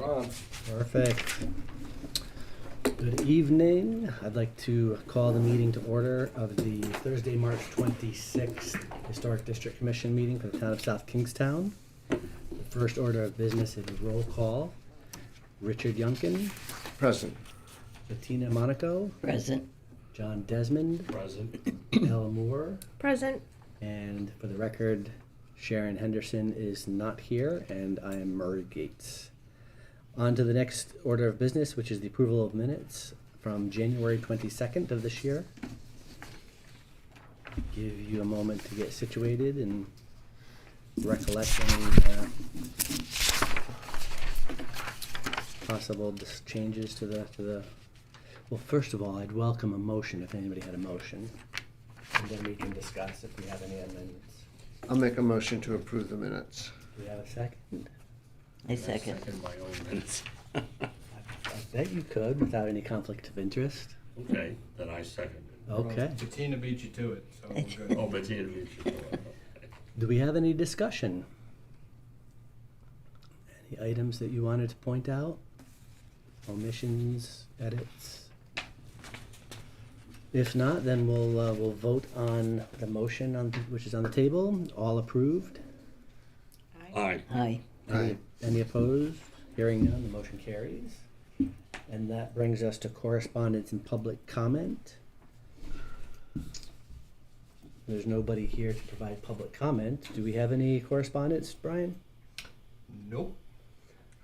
on. Perfect. Good evening. I'd like to call the meeting to order of the Thursday, March 26th Historic District Commission meeting for the town of South Kingstown. The first order of business is a roll call. Richard Yunkin, Present. Bettina Monaco, Present. John Desmond, Present. Elle Moore, Present. and for the record, Sharon Henderson is not here, and I am Murray Gates. On to the next order of business, which is the approval of minutes from January 22nd of this year. Give you a moment to get situated and recollect any possible changes to the. Well, first of all, I'd welcome a motion if anybody had a motion, and then we can discuss if we have any amendments. I'll make a motion to approve the minutes. Do we have a second? I second. my own minutes. I bet you could without any conflict of interest. Okay, then I second it. Okay. Bettina beat you to it, so we're good. Oh, but you should. Do we have any discussion? Any items that you wanted to point out? Omissions, edits? If not, then we'll vote on the motion which is on the table. All approved? Aye. Aye. Aye. Any opposed? Hearing none, the motion carries. And that brings us to correspondence and public comment. There's nobody here to provide public comment. Do we have any correspondence, Brian? Nope.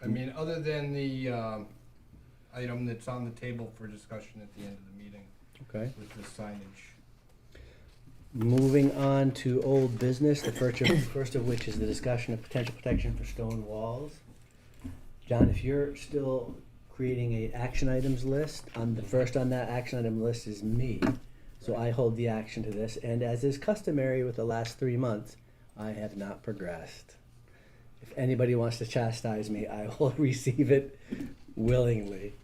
I mean, other than the item that's on the table for discussion at the end of the meeting Okay. with the signage. Moving on to old business, the first of which is the discussion of potential protection for stone walls. John, if you're still creating a action items list, the first on that action item list is me. So I hold the action to this, and as is customary with the last 3 months, I have not progressed. If anybody wants to chastise me, I will receive it willingly.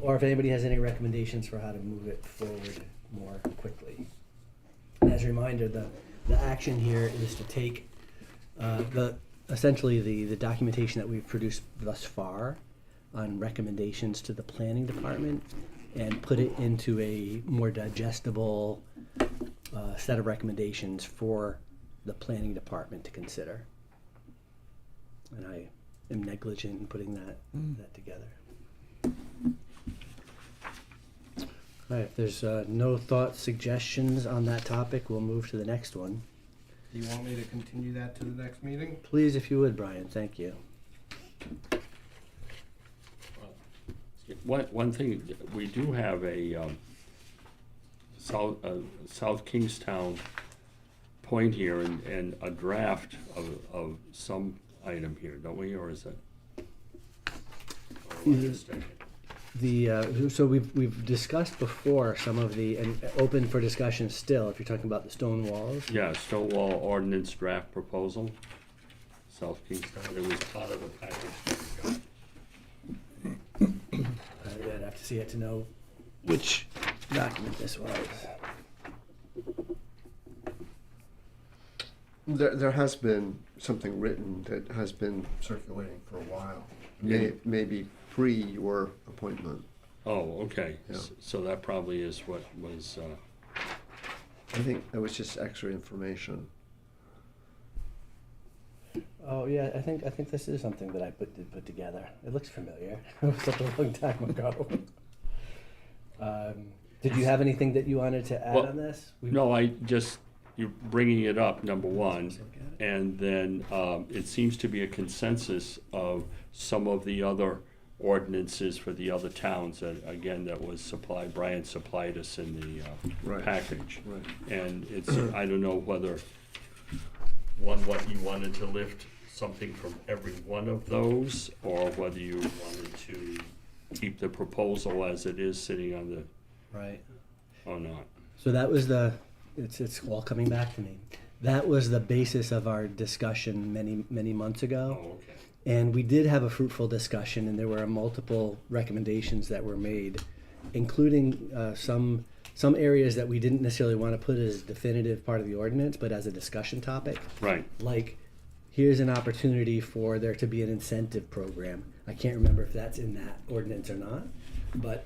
Or if anybody has any recommendations for how to move it forward more quickly. As a reminder, the action here is to take essentially the documentation that we've produced thus far on recommendations to the planning department and put it into a more digestible set of recommendations for the planning department to consider. And I am negligent in putting that together. All right, if there's no thoughts, suggestions on that topic, we'll move to the next one. Do you want me to continue that to the next meeting? Please, if you would, Brian, thank you. One thing, we do have a South Kingstown point here and a draft of some item here, don't we, or is it? Or am I mistaken? So we've discussed before some of and open for discussion still, if you're talking about the stone walls. Yeah, Stonewall Ordinance Draft Proposal, South Kingstown, it was part of the package that we got. I'd have to see it to know which document this was. There has been something written that has been circulating for a while. Maybe pre your appointment. Oh, okay, Yeah. So that probably is what was, I think that was just extra information. Oh yeah, I think this is something that I did put together. It looks familiar. It was such a long time ago. Did you have anything that you wanted to add Well, on this? no, you're bringing it up, number one, and then it seems to be a consensus of some of the other ordinances for the other towns that, again, that was Brian supplied us in the Right. package. Right. And it's, I don't know whether, what you wanted to lift something from every one of those, or whether you wanted to keep the proposal as it is sitting on the, Right. or not. So that was it's all coming back to me. That was the basis of our discussion many months ago. Oh, okay. And we did have a fruitful discussion, and there were multiple recommendations that were made, including some areas that we didn't necessarily want to put as definitive part of the ordinance, but as a discussion topic. Right. Like, here's an opportunity for there to be an incentive program. I can't remember if that's in that ordinance or not, but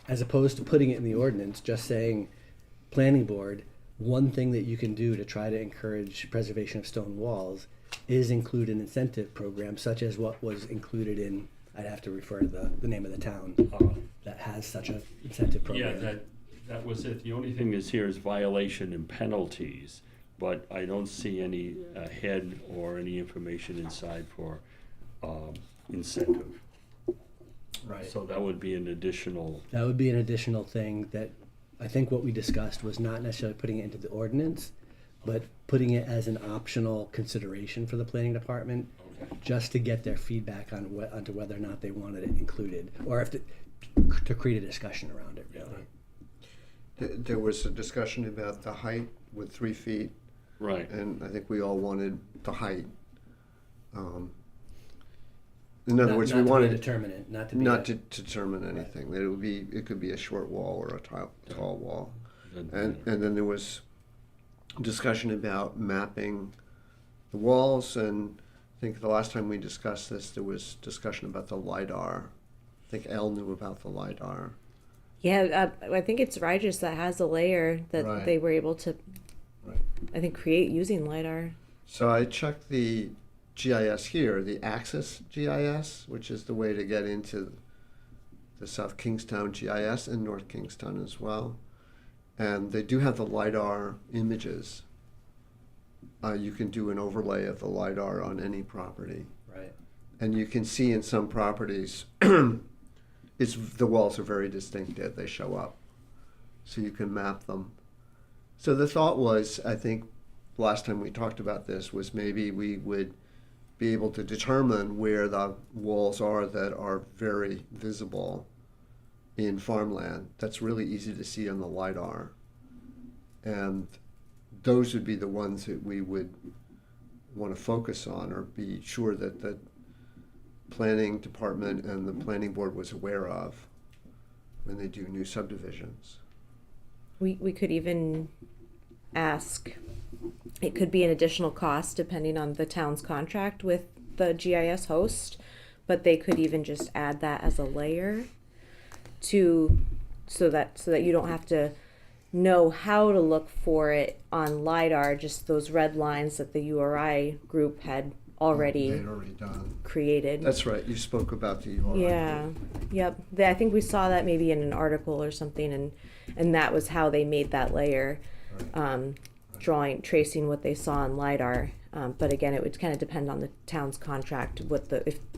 as opposed to putting it in the ordinance, just saying, planning board, one thing that you can do to try to encourage preservation of stone walls is include an incentive program such as what was included in, I'd have to refer to the name of the town that has such an incentive Yeah, program. that was it. The only thing is here is violation and penalties, but I don't see any head or any information inside for incentive. Right. So that would be an additional, That would be an additional thing that I think what we discussed was not necessarily putting it into the ordinance, but putting it as an optional consideration for the planning department, okay. just to get their feedback on onto whether or not they wanted it included, or if to create a discussion around it, really. There was a discussion about the height with 3 feet, Right. and I think we all wanted the height. In other words, we not to be a wanted determinant, not to be not a- to determine anything. That it could be a short wall or a tall wall. Then- And then there was discussion about mapping the walls, and I think the last time we discussed this, there was discussion about the LiDAR. I think Elle knew about the LiDAR. Yeah, I think it's Rigis that has a layer that Right. they were able to, Right. I think, create using LiDAR. So I checked the GIS here, the Axis GIS, which is the way to get into the South Kingstown GIS and North Kingstown as well. And they do have the LiDAR images. You can do an overlay of the LiDAR on any property. Right. And you can see in some properties, the walls are very distinctive, they show up. So you can map them. So the thought was, I think, last time we talked about this, was maybe we would be able to determine where the walls are that are very visible in farmland. That's really easy to see on the LiDAR. And those would be the ones that we would want to focus on, or be sure that the planning department and the planning board was aware of when they do new subdivisions. We could even ask, it could be an additional cost depending on the town's contract with the GIS host, but they could even just add that as a layer so that you don't have to know how to look for it on LiDAR, just those red lines that the URI group had already They'd already done. created. That's right, you spoke about the URI. Yeah, yep. I think we saw that maybe in an article or something, and that was how they made that layer, tracing what they saw on LiDAR. But again, it would kind of depend on the town's contract,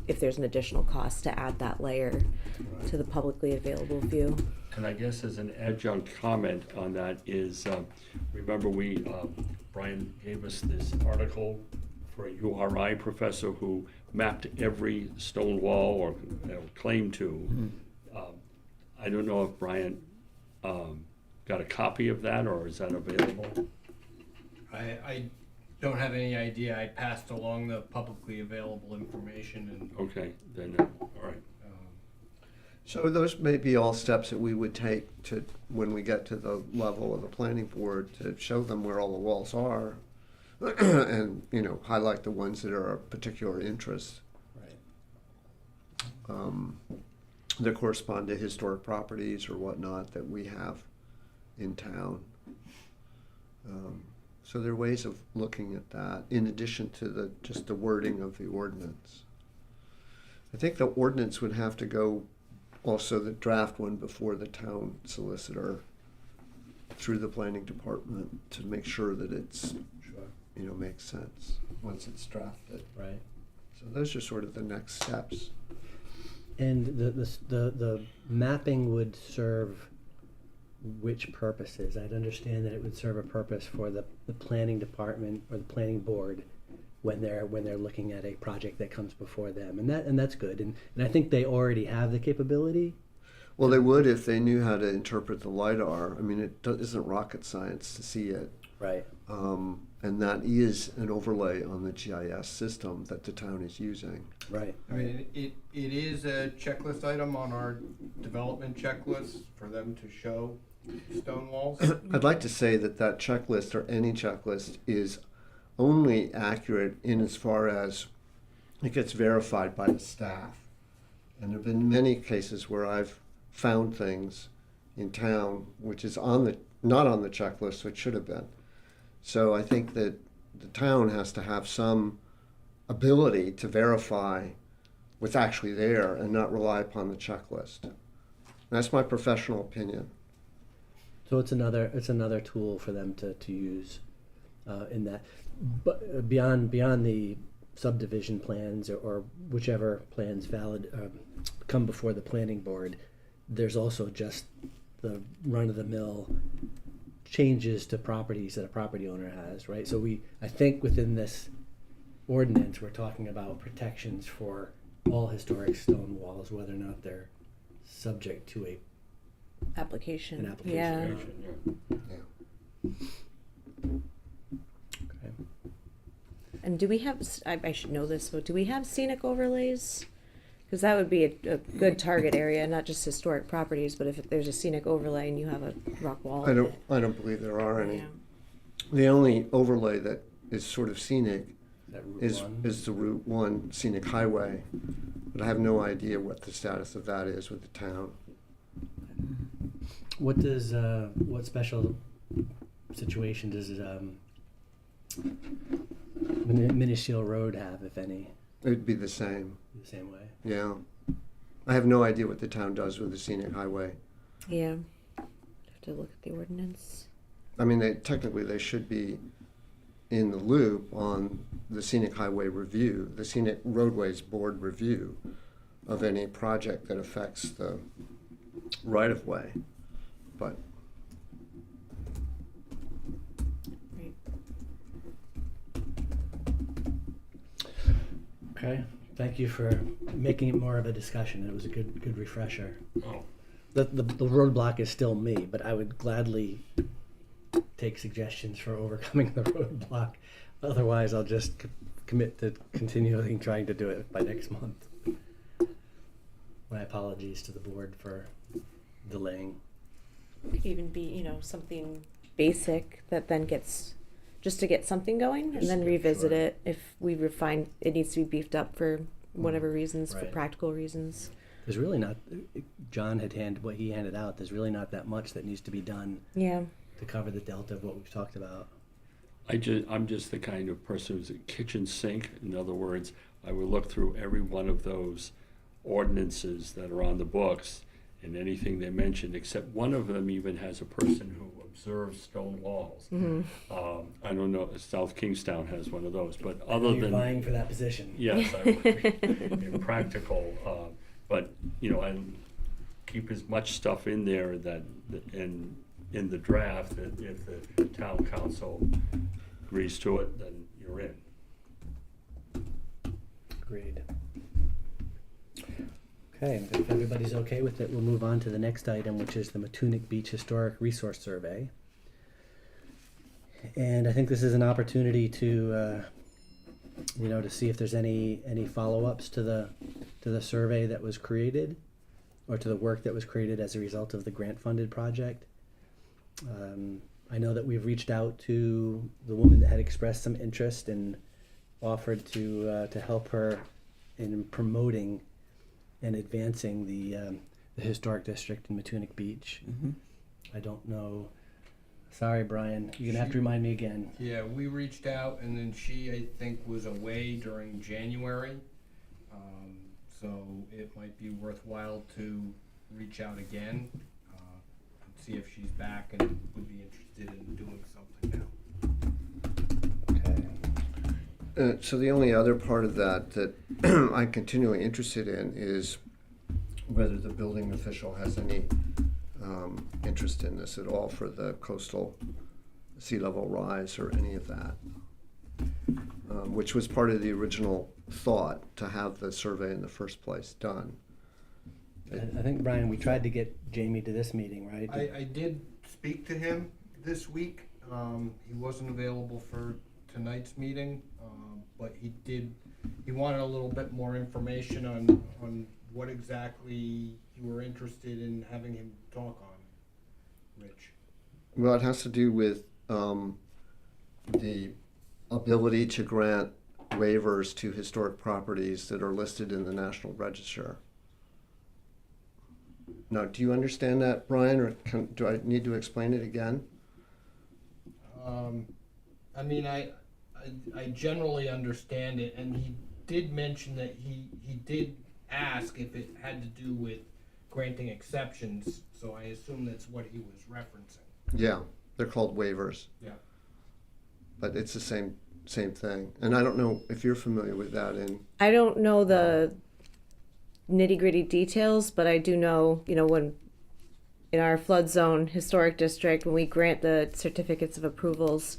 if there's an additional cost to add that layer to the publicly available view. And I guess as an adjunct comment on that is, remember Brian gave us this article for a URI professor who mapped every stone wall or claimed to. I don't know if Brian got a copy of that, or is that available? I don't have any idea. I passed along the publicly available information and, Okay, then, all right. So those may be all steps that we would take to, when we get to the level of the planning board, to show them where all the walls are and, highlight the ones that are of particular interest. Right. That correspond to historic properties or whatnot that we have in town. So there are ways of looking at that, in addition to just the wording of the ordinance. I think the ordinance would have to go, also the draft one, before the town solicitor, through the planning department, to make sure that it's, Sure. makes sense once it's drafted. Right. So those are sort of the next steps. And the mapping would serve which purposes? I'd understand that it would serve a purpose for the planning department or the planning board when they're looking at a project that comes before them, and that's good. And I think they already have the capability. Well, they would if they knew how to interpret the LiDAR. I mean, isn't rocket science to see it. Right. And that is an overlay on the GIS system that the town is using. Right. I mean, it is a checklist item on our development checklist for them to show stone walls. I'd like to say that checklist, or any checklist, is only accurate in as far as it gets verified by the staff. And there have been many cases where I've found things in town which is not on the checklist, which should have been. So I think that the town has to have some ability to verify what's actually there and not rely upon the checklist. That's my professional opinion. So it's another tool for them to use in that. But beyond the subdivision plans or whichever plans valid come before the planning board, there's also just the run-of-the-mill changes to properties that a property owner has, right? So I think within this ordinance, we're talking about protections for all historic stone walls, whether or not they're subject to an Application. application. Yeah. Okay. And do we have, I should know this, but do we have scenic overlays? Because that would be a good target area, not just historic properties, but if there's a scenic overlay and you have a rock wall. I don't believe there are any. Yeah. The only overlay that is sort of scenic That Route is 1? the Route 1 scenic highway, but I have no idea what the status of that is with the town. What does what special situation does Minishiel Road have, if any? It would be the same, The same way. yeah. I have no idea what the town does with the scenic highway. Yeah. Have to look at the ordinance. I mean, technically they should be in the loop on the scenic highway review, the scenic roadways board review of any project that affects the right-of-way. But Right. Okay. Thank you for making it more of a discussion. It was a good refresher. Oh, The roadblock is still me, but I would gladly take suggestions for overcoming the roadblock. Otherwise, I'll just commit to continually trying to do it by next month. My apologies to the board for delaying. Could even be, something basic that then gets, just to get something going and then revisit Sure. it if we refine, it needs to be beefed up for whatever reasons, for Right. practical reasons. There's really not. John had what he handed out. There's really not that much that needs to be done Yeah. to cover the delta of what we've talked about. I'm just the kind of person who's a kitchen sink. In other words, I would look through every one of those ordinances that are on the books and anything they mentioned, except one of them even has a person who observes stone walls. I don't know, South Kingstown has one of those, but other You're than. vying for that position. Yes, I would, impractical, but, and keep as much stuff in there in the draft, that if the town council agrees to it, then you're in. Agreed. Okay, if everybody's okay with it, we'll move on to the next item, which is the Matunic Beach Historic Resource Survey. And I think this is an opportunity to, to see if there's any follow-ups to the survey that was created, or to the work that was created as a result of the grant-funded project. I know that we've reached out to the woman that had expressed some interest and offered to help her in promoting and advancing the historic district in Matunic Beach. I don't know. Sorry, Brian. You're gonna have to remind me again. Yeah, we reached out, and then she, I think, was away during January. So it might be worthwhile to reach out again, and see if she's back and would be interested in doing something now. Okay. So the only other part of that I'm continually interested in is whether the building official has any interest in this at all for the coastal sea level rise or any of that, which was part of the original thought to have the survey in the first place done. I think, Brian, we tried to get Jamie to this meeting, right? I did speak to him this week. He wasn't available for tonight's meeting, but he wanted a little bit more information on what exactly you were interested in having him talk on, Rich. Well, it has to do with the ability to grant waivers to historic properties that are listed in the National Register. Now, do you understand that, Brian, or do I need to explain it again? I mean, I generally understand it, and he did mention that he did ask if it had to do with granting exceptions, so I assume that's what he was referencing. Yeah, they're called waivers, Yeah. but it's the same thing. And I don't know if you're familiar with that in, I don't know the nitty gritty details, but I do know, when in our flood zone historic district, when we grant the certificates of approvals,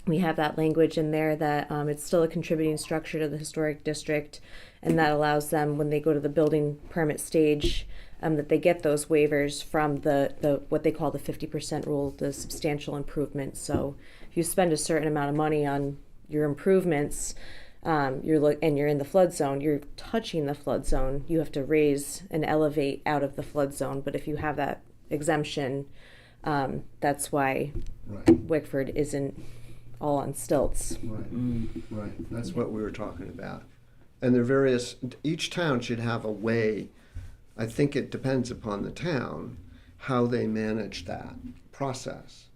we have that language in there that it's still a contributing structure to the historic district, and that allows them, when they go to the building permit stage, that they get those waivers from the what they call the 50% rule, the substantial improvements. So if you spend a certain amount of money on your improvements, and you're in the flood zone, you're touching the flood zone, you have to raise and elevate out of the flood zone. But if you have that exemption, that's why right, Wickford isn't all on stilts. right, that's what we were talking about. And there are various, each town should have a way, I think it depends upon the town, how they manage that process.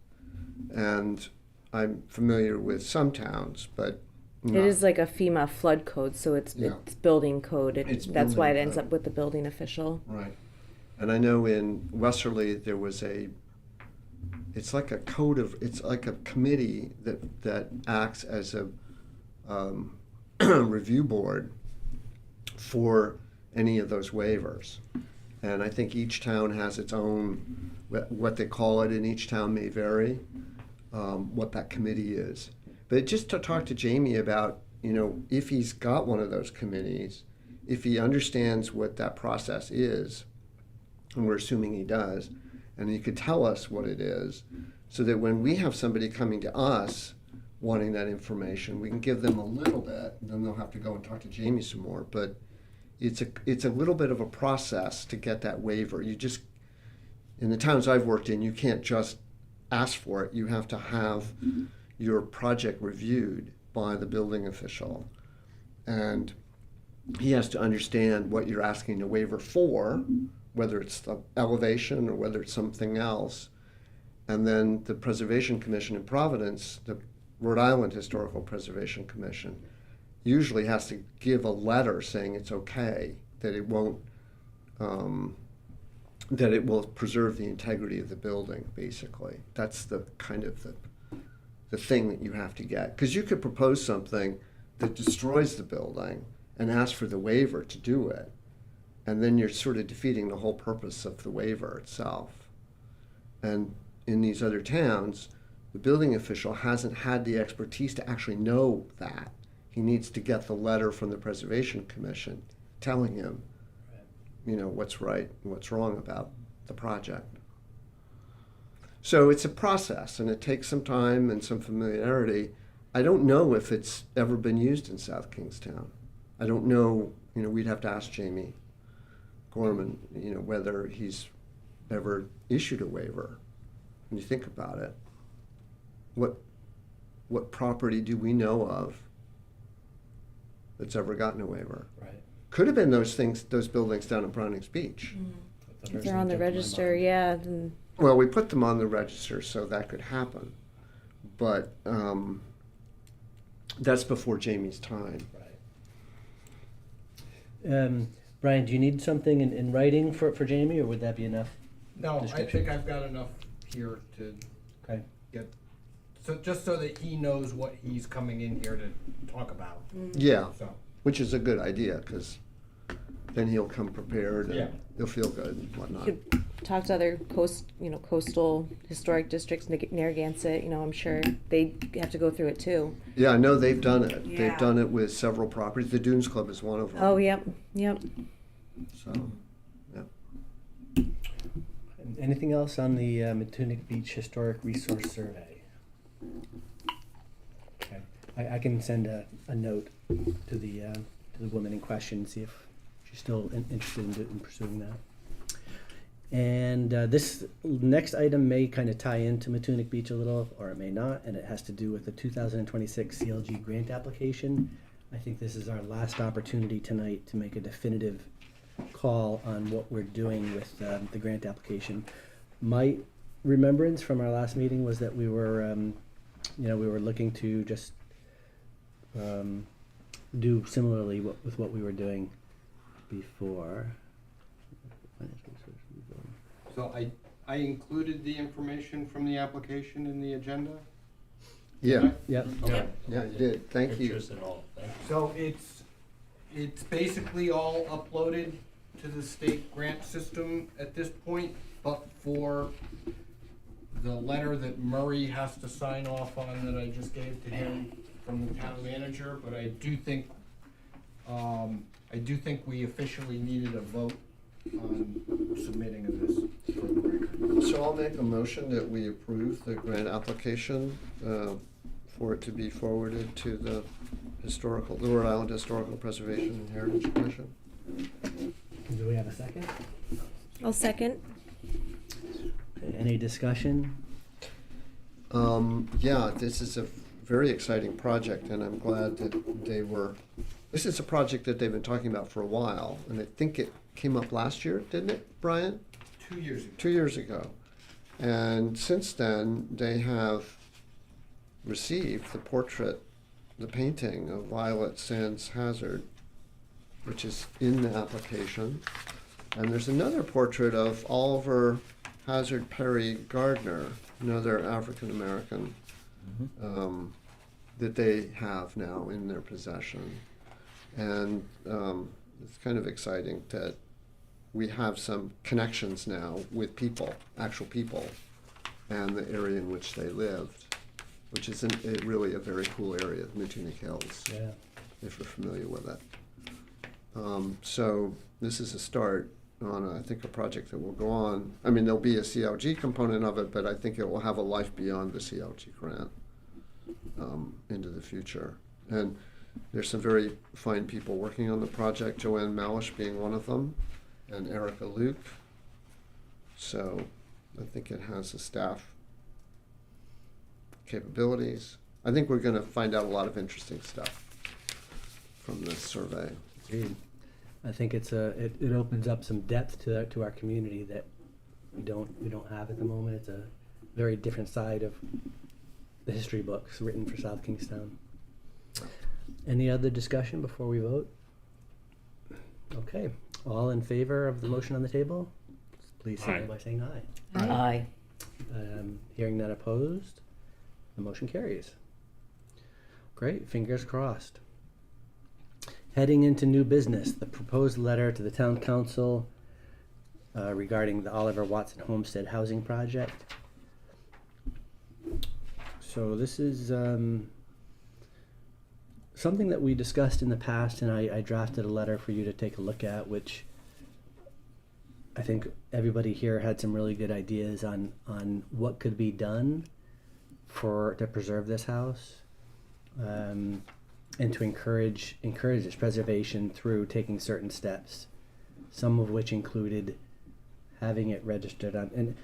And I'm familiar with some towns, but It is like a FEMA flood code, so it's Yeah. it's building code. It's That's why it building ends code. up with the building official. Right. And I know in Westerly, there was it's like a it's like a committee that acts as a review board for any of those waivers. And I think each town has its own, what they call it in each town may vary, what that committee is. But just to talk to Jamie about, if he's got one of those committees, if he understands what that process is, and we're assuming he does, and he could tell us what it is, so that when we have somebody coming to us wanting that information, we can give them a little bit, and then they'll have to go and talk to Jamie some more. But it's a little bit of a process to get that waiver. You just, in the towns I've worked in, you can't just ask for it. You have to have your project reviewed by the building official, and he has to understand what you're asking a waiver for, whether it's the elevation or whether it's something else. And then the Preservation Commission in Providence, the Rhode Island Historical Preservation Commission, usually has to give a letter saying it's okay, that it won't, that it will preserve the integrity of the building, basically. That's the kind of the thing that you have to get. Because you could propose something that destroys the building and ask for the waiver to do it. And then you're sort of defeating the whole purpose of the waiver itself. And in these other towns, the building official hasn't had the expertise to actually know that. He needs to get the letter from the Preservation Commission telling him, what's right and what's wrong about the project. So it's a process, and it takes some time and some familiarity. I don't know if it's ever been used in South Kingstown. I don't know, we'd have to ask Jamie Gorman, whether he's ever issued a waiver. When you think about it, what property do we know of that's ever gotten a waiver? Right. Could have been those buildings down at Brownings Beach. If they're on the register, yeah, then Well, we put them on the register so that could happen, but that's before Jamie's time. Right. Brian, do you need something in writing for Jamie, or would that be enough? No, I Description. think I've got enough here to Okay. get, just so that he knows what he's coming in here to talk about. Yeah, So, which is a good idea, because then he'll come prepared and Yeah. he'll feel good and you whatnot. could talk to other coastal historic districts, Narragansett. I'm sure they have to go through it too. Yeah, I know they've done it. Yeah. They've done it with several properties. The Dunes Club is one of them. Oh, yep. So, yeah. And anything else on the Matunic Beach Historic Resource Survey? Okay. I can send a note to the woman in question and see if she's still interested in pursuing that. And this next item may kind of tie into Matunic Beach a little, or it may not, and it has to do with the 2026 CLG grant application. I think this is our last opportunity tonight to make a definitive call on what we're doing with the grant application. My remembrance from our last meeting was that we were, we were looking to just do similarly with what we were doing before. So I included the information from the application in the agenda? Yeah, Yep. Okay. yeah, you did, thank you. Pictures and all, thank you. So it's basically all uploaded to the state grant system at this point, but for the letter that Murray has to sign off on that I just gave to him from the town manager, but I do think we officially needed a vote on submitting of this for the record. So I'll make a motion that we approve the grant application for it to be forwarded to the Rhode Island Historical Preservation and Heritage Commission. Do we have a second? I'll second. Any discussion? Yeah, this is a very exciting project, and I'm glad that this is a project that they've been talking about for a while, and I think it came up last year, didn't it, Brian? 2 years ago. 2 years ago. And since then, they have received the painting of Violet Sands Hazard, which is in the application. And there's another portrait of Oliver Hazard Perry Gardner, another African American, that they have now in their possession. And it's kind of exciting that we have some connections now with people, actual people, and the area in which they lived, which is really a very cool area, Matunic Hills, Yeah. if you're familiar with it. So this is a start on, I think, a project that will go on. I mean, there'll be a CLG component of it, but I think it will have a life beyond the CLG grant into the future. And there's some very fine people working on the project, Joanne Malish being one of them, and Erica Luke. So I think it has the staff capabilities. I think we're going to find out a lot of interesting stuff from this survey. Agreed. I think it opens up some depth to our community that we don't have at the moment. It's a very different side of the history books written for South Kingstown. Any other discussion before we vote? Okay, all in favor of the motion on the table, please signal Aye. by saying aye. Aye. Hearing none opposed, the motion carries. Great, fingers crossed. Heading into new business, the proposed letter to the town council regarding the Oliver Watson Homestead Housing Project. So this is something that we discussed in the past, and I drafted a letter for you to take a look at, which I think everybody here had some really good ideas on what could be done to preserve this house. And to encourage its preservation through taking certain steps, some of which included having it registered on. And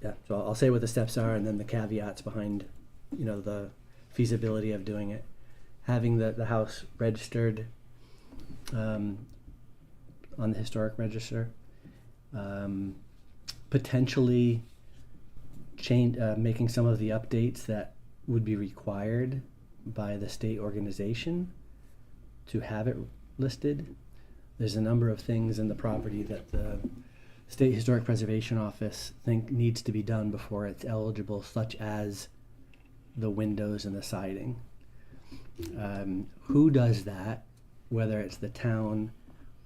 yeah, so I'll say what the steps are, and then the caveats behind, the feasibility of doing it. Having the house registered on the historic register, potentially making some of the updates that would be required by the state organization to have it listed. There's a number of things in the property that the State Historic Preservation Office think needs to be done before it's eligible, such as the windows and the siding. Who does that, whether it's the town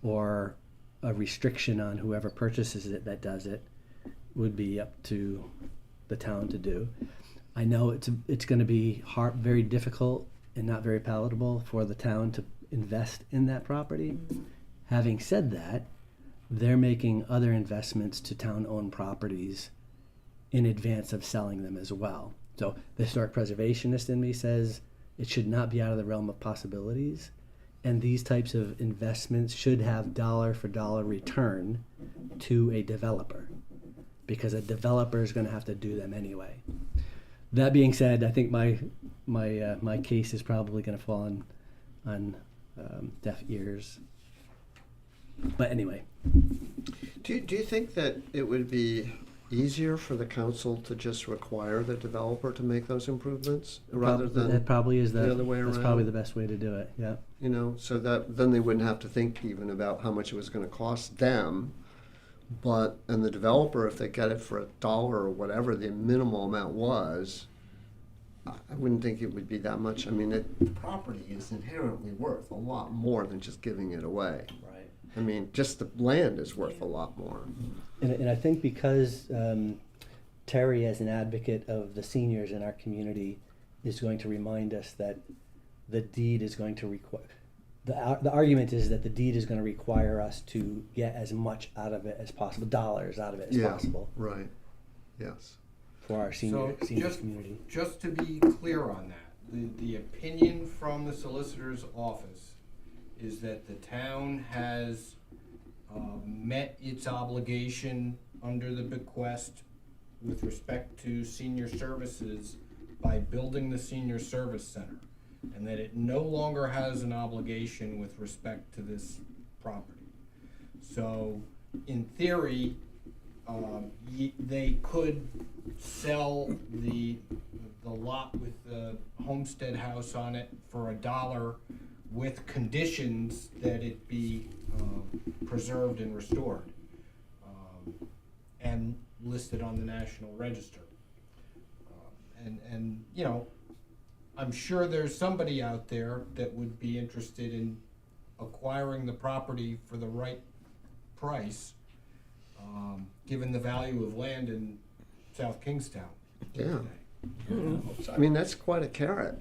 or a restriction on whoever purchases it that does it, would be up to the town to do. I know it's going to be hard, very difficult and not very palatable for the town to invest in that property. Having said that, they're making other investments to town-owned properties in advance of selling them as well. So the historic preservationist in me says it should not be out of the realm of possibilities, and these types of investments should have dollar for dollar return to a developer, because a developer is going to have to do them anyway. That being said, I think my case is probably going to fall on deaf ears. But anyway, Do you think that it would be easier for the council to just require the developer to make those improvements rather than, that probably is the other way that's probably around? the best way to do it. Yeah. you know, so that then they wouldn't have to think even about how much it was going to cost them. And the developer, if they get it for $1 or whatever the minimal amount was, I wouldn't think it would be that much. I mean, property is inherently worth a lot more than just giving it away. Right. I mean, just the land is worth a lot more. And I think because Terry, as an advocate of the seniors in our community, is going to remind us that the deed is going to require, the argument is that the deed is going to require us to get as much out of it as possible, dollars out of it as possible Right. Yes. for our senior community. Just to be clear on that, the opinion from the solicitor's office is that the town has met its obligation under the bequest with respect to senior services by building the senior service center, and that it no longer has an obligation with respect to this property. So, in theory, they could sell the lot with the homestead house on it for $1 with conditions that it be preserved and restored and listed on the National Register. And you know, I'm sure there's somebody out there that would be interested in acquiring the property for the right price, given the value of land in South Kingstown Yeah. today. I mean, that's quite a carrot.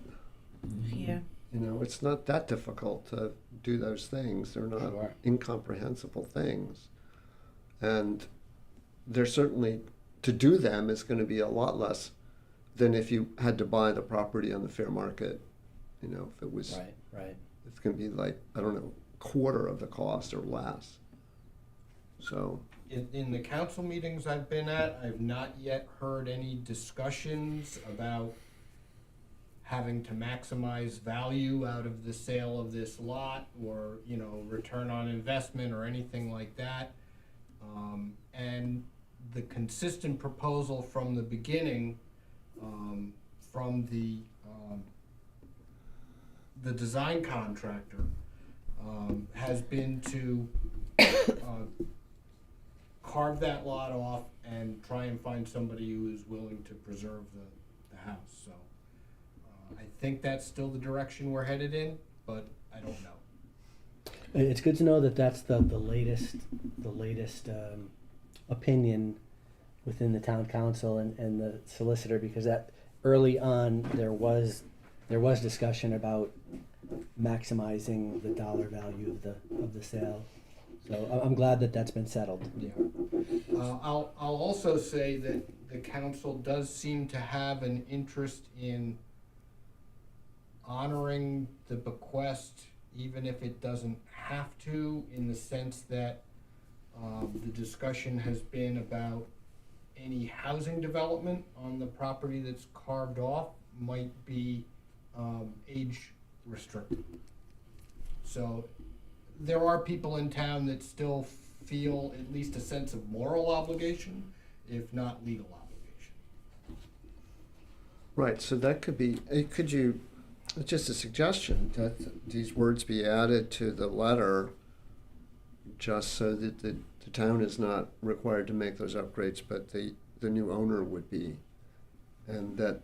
Yeah. You know, it's not that difficult to do those things. They're not Sure. incomprehensible things. And they're certainly, to do them is going to be a lot less than if you had to buy the property on the fair market. You know, if it was, Right. it's going to be like, I don't know, quarter of the cost or less. So, In the council meetings I've been at, I've not yet heard any discussions about having to maximize value out of the sale of this lot, or, you know, return on investment or anything like that. And the consistent proposal from the beginning, from the design contractor, has been to carve that lot off and try and find somebody who is willing to preserve the house. So I think that's still the direction we're headed in, but I don't know. It's good to know that that's the latest opinion within the town council and the solicitor, because that early on there was discussion about maximizing the dollar value of the sale. So I'm glad that that's been settled. Yeah. I'll also say that the council does seem to have an interest in honoring the bequest, even if it doesn't have to, in the sense that the discussion has been about any housing development on the property that's carved off might be age restricted. So there are people in town that still feel at least a sense of moral obligation, if not legal obligation. right, so that could be, could you, just a suggestion, that these words be added to the letter just so that the town is not required to make those upgrades, but the new owner would be. And that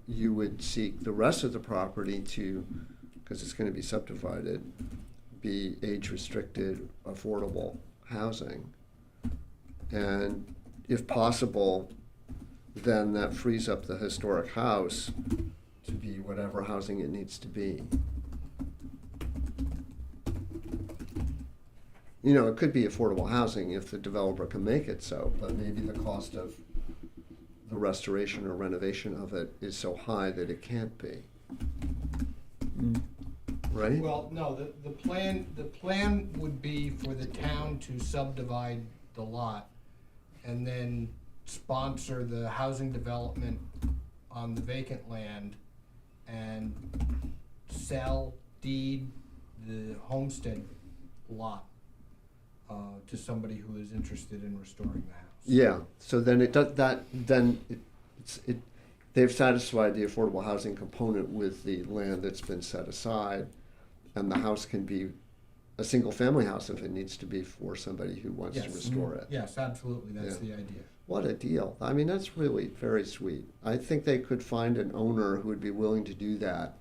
you would seek the rest of the property to, because it's going to be subdivided, be age-restricted, affordable housing. And if possible, then that frees up the historic house to be whatever housing it needs to be. You know, it could be affordable housing if the developer can make it so, but maybe the cost of the restoration or renovation of it is so high that it can't be. right? Well, no, the plan would be for the town to subdivide the lot and then sponsor the housing development on the vacant land and sell, deed the homestead lot to somebody who is interested in restoring the house. Yeah, so then it does that, then they've satisfied the affordable housing component with the land that's been set aside, and the house can be a single-family house if it needs to be for somebody who wants to Yes. restore it. Yes, absolutely, that's Yeah. the idea. What a deal. I mean, that's really very sweet. I think they could find an owner who would be willing to do that,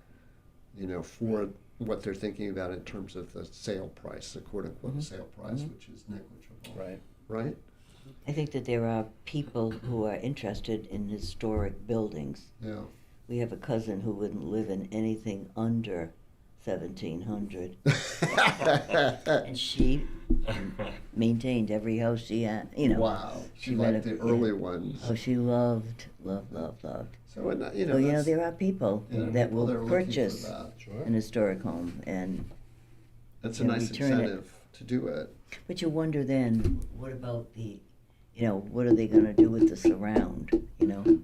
for what they're thinking about in terms of the sale price, the quote-unquote sale price, which is negligible. Right. Right? I think that there are people who are interested in historic buildings. Yeah. We have a cousin who wouldn't live in anything under 1700, and she maintained every house she had. Wow. She She read liked the it, early yeah. ones. Oh, she loved. So, and, So there are people that people will are looking for purchase that. Sure. an historic home, and That's a and nice return it. incentive to do it. but you wonder then, what about what are they going to do with the surround?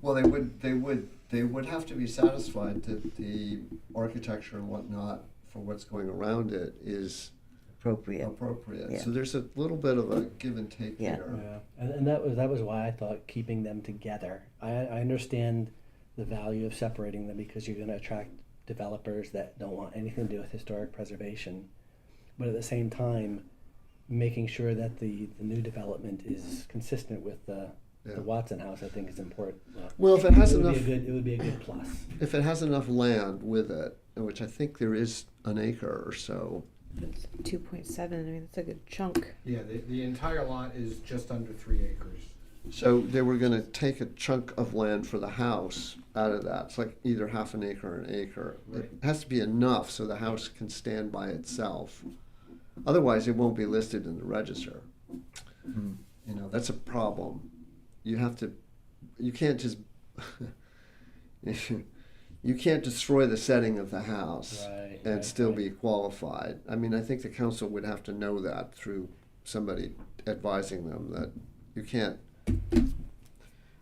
Well, they would have to be satisfied that the architecture and whatnot for what's going around it is Appropriate. appropriate. Yeah. So there's a little bit of a give and take Yeah. there. Yeah, and that was why I thought keeping them together. I understand the value of separating them because you're going to attract developers that don't want anything to do with historic preservation, but at the same time, making sure that the new development is consistent with the Watson House, I think is important. Well, if it has it would enough, be it would be a good plus. if it has enough land with it, which I think there is an acre or so. It's 2.7. I mean, that's a good chunk. Yeah, the entire lot is just under 3 acres. So they were going to take a chunk of land for the house out of that. It's like either half an acre or an acre. Right. It has to be enough so the house can stand by itself. Otherwise, it won't be listed in the register. That's a problem. You can't just, you can't destroy the setting of the house Right, and right, still right. be qualified. I mean, I think the council would have to know that through somebody advising them that you can't,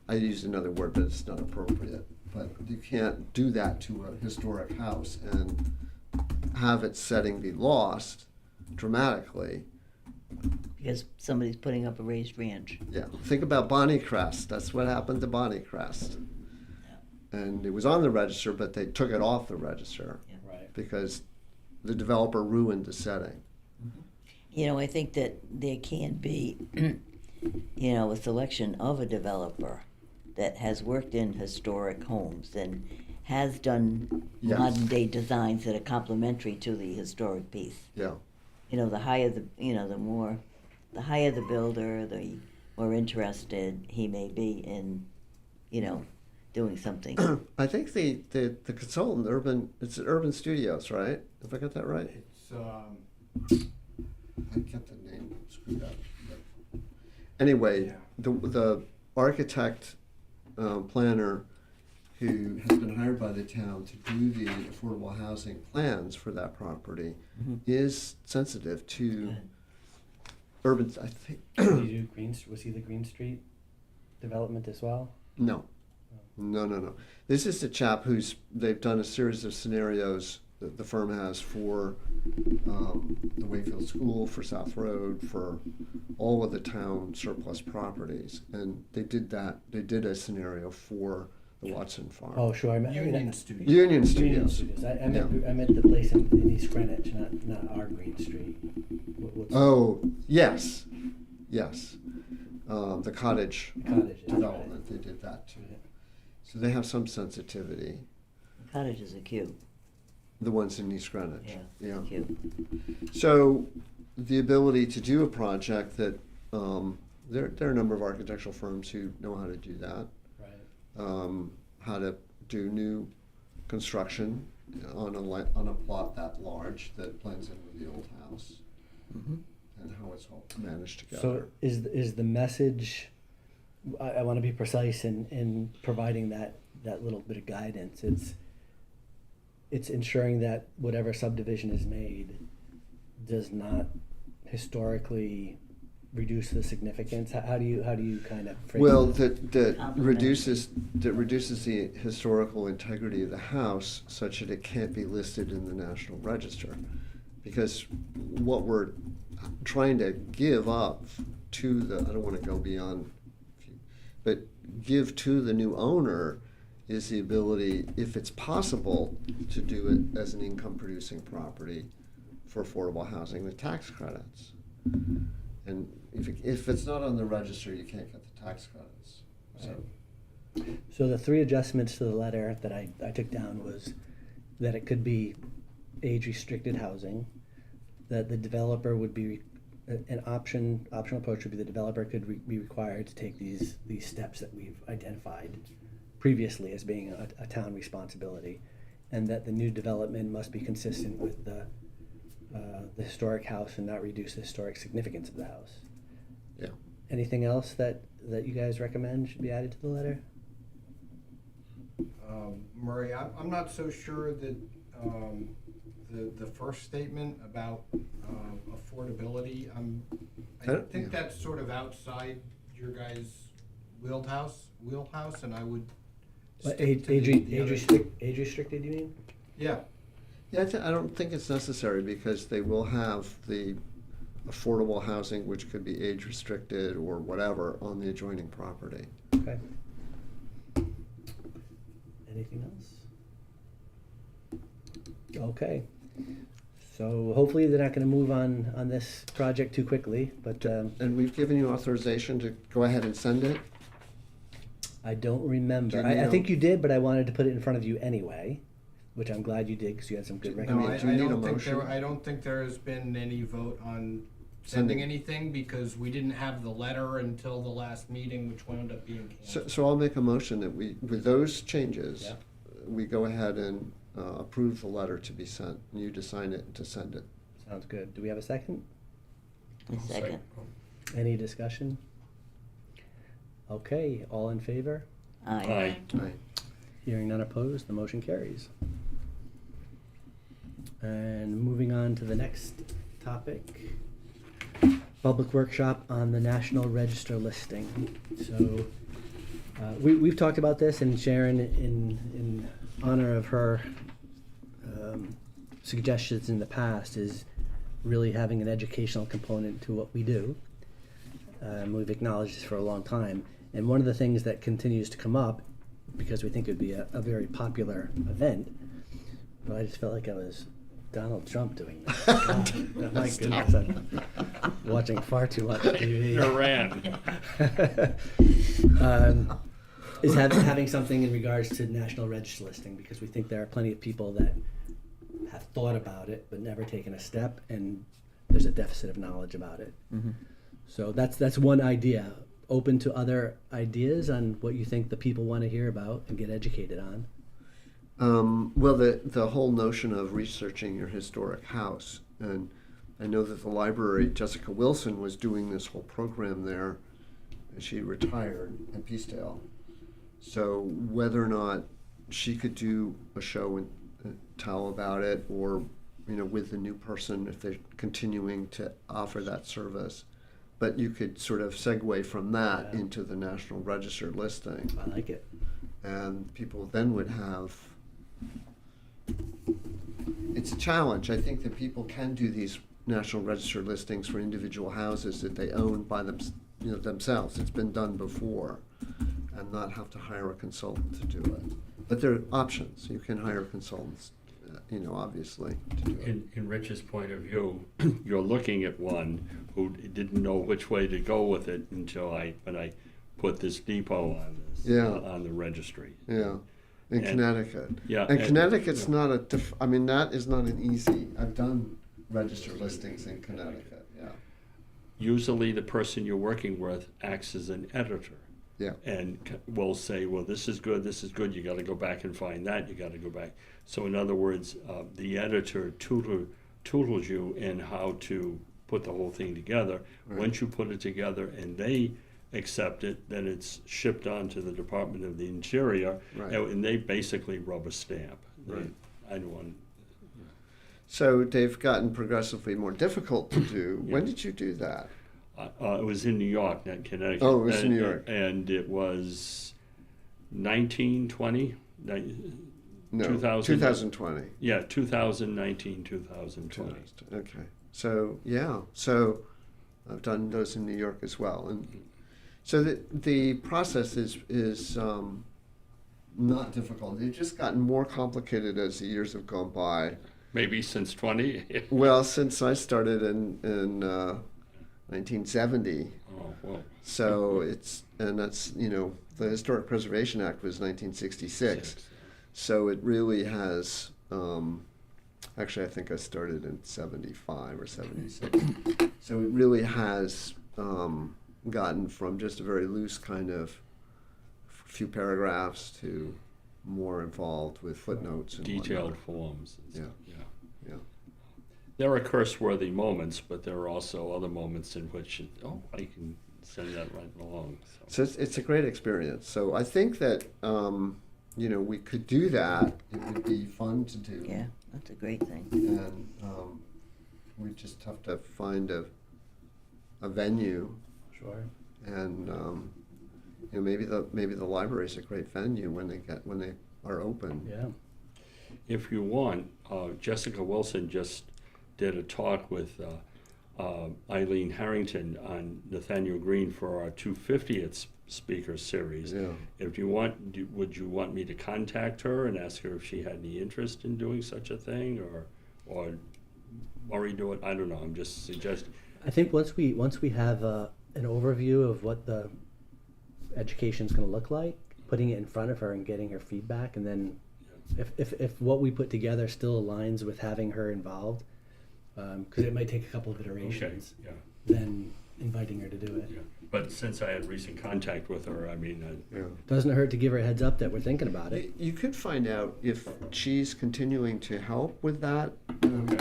I used another word, but it's not appropriate, but you can't do that to a historic house and have its setting be lost dramatically. Because somebody's putting up a raised ranch. Yeah, think about Bonnie Crest. That's what happened to Bonnie Crest. And it was on the register, but they took it off the register Right. because the developer ruined the setting. I think that there can be, a selection of a developer that has worked in historic homes and has done Yes. modern day designs that are complementary to the historic piece. Yeah. The higher the higher the builder, the more interested he may be in, doing something. I think the consultant, it's Urban Studios, right? If I got that right? It's, I kept the name screwed up. But anyway, Yeah. the architect planner who has been hired by the town to do the affordable housing plans for that property is sensitive to Good. urban. I think Did you do was he the Green Street development as well? no. This is the chap they've done a series of scenarios that the firm has for the Wakefield School, for South Road, for all of the town surplus properties, and they did that. They did a scenario for the Watson Farm. Oh, sure. Union Studio. Union Union Studios. Studios. I meant the place in East Greenwich, not our Green Street. What's Oh, yes. The cottage Cottage, yeah, development, they did that too. right. So they have some sensitivity, Cottages are cute. the ones in East Greenwich. Yeah, cute. So the ability to do a project that, there are a number of architectural firms who know how to do that. Right. How to do new construction on a plot that large that blends in with the old house, and how it's all managed together. So is the message? I want to be precise in providing that little bit of guidance. It's it's ensuring that whatever subdivision is made does not historically reduce the significance. How do you kind of frame Well, that? that reduces the historical integrity of the house such that it can't be listed in the National Register. Because what we're trying to give up to the, I don't want to go beyond, but give to the new owner is the ability, if it's possible, to do it as an income producing property for affordable housing with tax credits. And if it's not on the register, you can't get the tax credits. So, So the three adjustments to the letter that I took down was that it could be age-restricted housing, that the developer would be, an optional approach would be the developer could be required to take these steps that we've identified previously as being a town responsibility, and that the new development must be consistent with the historic house and not reduce the historic significance of the house. yeah. Anything else that you guys recommend should be added to the letter? Murray, I'm not so sure that the first statement about affordability, I think that's sort of outside your guys' wheelhouse, and I would What, stick to age the other- restricted, you mean? Yeah, Yeah, I don't think it's necessary because they will have the affordable housing, which could be age restricted or whatever, on the adjoining property. Okay. Anything else? Okay. So hopefully they're not gonna move on this project too quickly, but, And we've given you authorization to go ahead and send it? I don't remember. Do you I need think a- you did, but I wanted to put it in front of you anyway, which I'm glad you did, because you had some good No, no, recommendations. do you need a I motion? don't think there has been any vote on Sending. sending anything, because we didn't have the letter until the last meeting, which wound up being canceled. So I'll make a motion that we, with those changes, Yeah. we go ahead and approve the letter to be sent, and you to sign it and to send it. Sounds good. Do we have a second? A second. Any discussion? Okay, all in favor? Aye. Aye. Hearing none opposed, the motion carries. And moving on to the next topic, public workshop on the National Register listing. So, we've talked about this, and Sharon, in honor of her suggestions in the past, is really having an educational component to what we do. We've acknowledged this for a long time. And one of the things that continues to come up, because we think it would be a very popular event, but I just felt like I was Donald Trump doing this. God, my goodness, I'm watching far too much TV. Iran. Is having something in regards to National Register listing, because we think there are plenty of people that have thought about it but never taken a step, and there's a deficit of knowledge about it. So that's one idea. Open to other ideas on what you think the people want to hear about and get educated on. Well, the whole notion of researching your historic house, and I know that the library, Jessica Wilson, was doing this whole program there, and she retired in Peacedale. So whether or not she could do a show and tell about it, or with the new person if they're continuing to offer that service, but you could sort of segue from that Yeah. into the National Register listing, I like it. and people then would have. It's a challenge. I think that people can do these National Register listings for individual houses that they own by themselves. It's been done before, and not have to hire a consultant to do it. But there are options. You can hire consultants, obviously, to do it. In Rich's point of view, you're looking at one who didn't know which way to go with it until when I put this depot on this, Yeah. on the registry. Yeah, in And- Connecticut. Yeah, And and- Connecticut's not that is not an easy. I've done register listings in Connecticut. Yeah. Usually the person you're working with acts as an editor. Yeah. And will say, well, this is good, you gotta go back and find that, you gotta go back. So in other words, the editor tutors you in how to put the whole thing together. Right. Once you put it together and they accept it, then it's shipped on to the Department of the Interior, Right. and they basically rubber stamp. Right. I don't want. So they've gotten progressively more difficult to do. When did you do that? It was in New York, not Connecticut. Oh, it was in New York. And it was 1920. No, 2000. 2020. Yeah, 2019, 2020. Okay. So yeah, so I've done those in New York as well, and so the process is not difficult. It's just gotten more complicated as the years have gone by. Maybe since 20. Well, since I started in 1970, Oh, well. so that's the Historic Preservation Act was 1966. So it really has, actually I think I started in 75 or 76. So it really has gotten from just a very loose kind of few paragraphs to more involved with footnotes and Detailed whatnot. forms. And stuff, yeah. Yeah. There are curse-worthy moments, but there are also other moments in which, I can send that right along. So it's a great experience. So I think that, we could do that. It would be fun to do. Yeah, that's a great thing. And we just have to find a venue, Sure. and maybe the library's a great venue when they are open. Yeah. If you want, Jessica Wilson just did a talk with Eileen Harrington on Nathaniel Green for our 250th speaker series. Yeah. If you want, would you want me to contact her and ask her if she had any interest in doing such a thing, or Murray do it? I don't know. I'm just suggesting. I think once we have an overview of what the education's going to look like, putting it in front of her and getting her feedback, and then if what we put together still aligns with having her involved, because it might take a couple of iterations, Okay. then inviting her to do it. Yeah. But since I had recent contact with her, I mean, Yeah. Doesn't hurt to give her a heads up that we're thinking about it. You could find out if she's continuing to help with that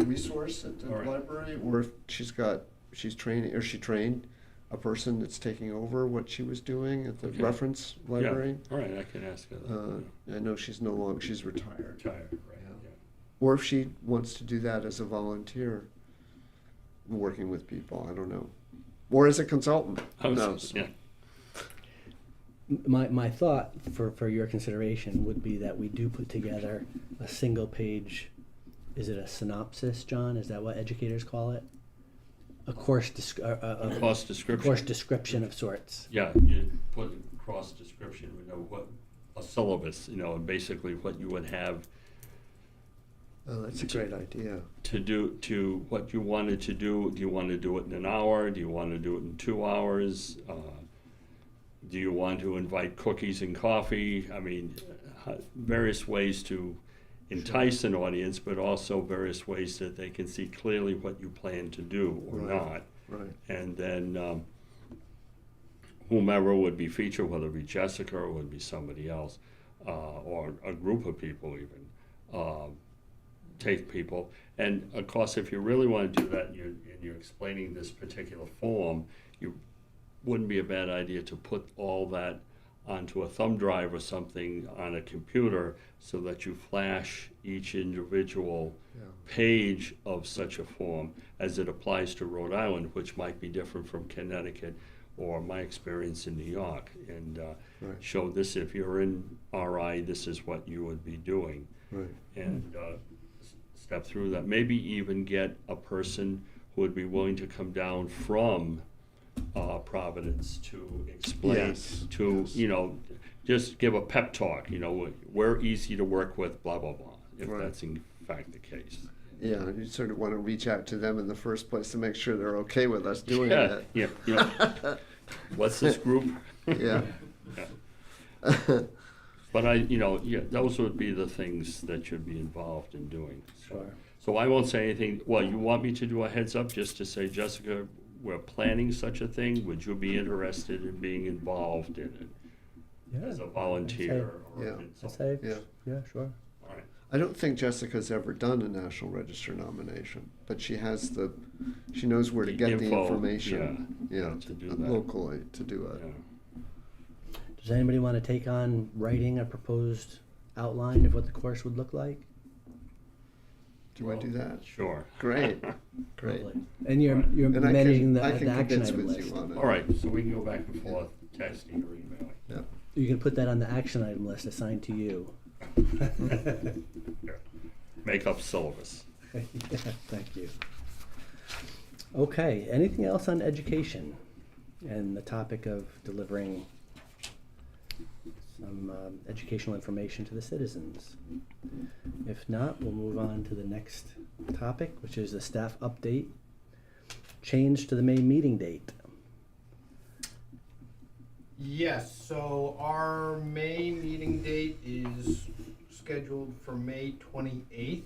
resource at the All right. library, or if she's training, or she trained a person that's taking over what she was doing at the Okay. reference library. Yeah. All right, I can ask her that. I know she's no longer, she's retired. Retired, right? Yeah. Yeah. Or if she wants to do that as a volunteer, working with people, I don't know. Or as a consultant, who knows? Yeah. My thought for your consideration would be that we do put together a single page, is it a synopsis, John? Is that what educators call it? A course a Cost description. course description of sorts. Yeah, you put cross description, what a syllabus, and basically what you would have Oh, that's a great idea. to what you wanted to do. Do you want to do it in an hour? Do you want to do it in 2 hours? Do you want to invite cookies and coffee? I mean, various ways to entice an audience, but also various ways that they can see clearly what you plan to do or Right. not. Right. And then whomever would be featured, whether it be Jessica or would be somebody else, or a group of people even, take people. And of course, if you really want to do that, and you're explaining this particular form, you wouldn't be a bad idea to put all that onto a thumb drive or something on a computer so that you flash each individual page of such a form as it applies to Rhode Island, which might be different from Connecticut or my experience in New York, and Right. show this. If you're in RI, this is what you would be doing, Right. and step through that. Maybe even get a person who would be willing to come down from Providence to explain, Yes, to yes. just give a pep talk. We're easy to work with, blah blah blah. If Right. that's in fact the case. Yeah, you sort of want to reach out to them in the first place to make sure they're okay with us doing Yeah, it. yeah. What's this group? Yeah. But those would be the things that you'd be involved in doing. Sure. So I won't say anything. Well, you want me to do a heads up just to say, Jessica, we're planning such a thing. Would you be interested in being involved in it Yeah. as a volunteer or Yeah. I consultant? say, Yeah. yeah, sure. All right. I don't think Jessica's ever done a National Register nomination, but she knows where to The get the info, information. yeah, to do that. Locally to do it. Yeah. Does anybody want to take on writing a proposed outline of what the course would look like? Do I do that? Sure. Great, great. Lovely. And you're And I managing can, I the can action convince item with list. you on it. All right, so we can go back and forth, texting or emailing. Yeah. You can put that on the action item list assigned to you. Make up syllabus. Yeah, thank you. Okay, anything else on education and the topic of delivering some educational information to the citizens? If not, we'll move on to the next topic, which is the staff update. Change to the May meeting date. Yes, so our May meeting date is scheduled for May 28th,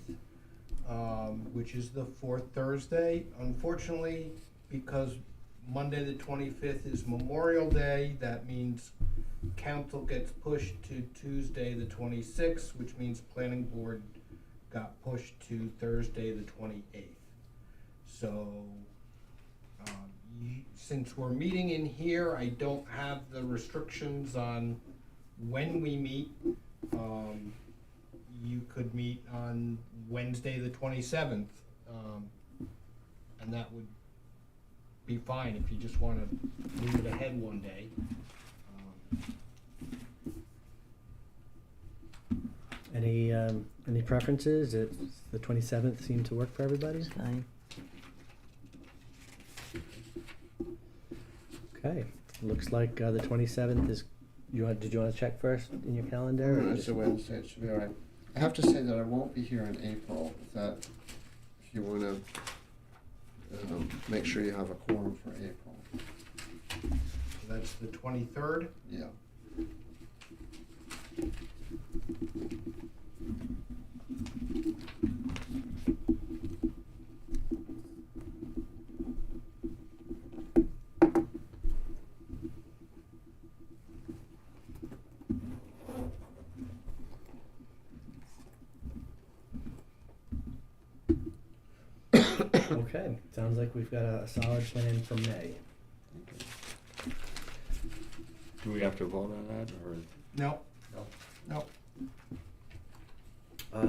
which is the fourth Thursday. Unfortunately, because Monday the 25th is Memorial Day, that means council gets pushed to Tuesday the 26th, which means planning board got pushed to Thursday the 28th. So, since we're meeting in here, I don't have the restrictions on when we meet. You could meet on Wednesday the 27th, and that would be fine if you just want to move it ahead one day. Any preferences? The 27th seem to work for everybody? It's fine. Okay, looks like the 27th is, did you want to check first in your calendar? or It's just- a Wednesday, it should be all right. I have to say that I won't be here in April, if you wanna, make sure you have a quorum for April. So that's the 23rd. Yeah. Okay, sounds like we've got a solid plan for May. Do we have to vote on that, or? No, No. no.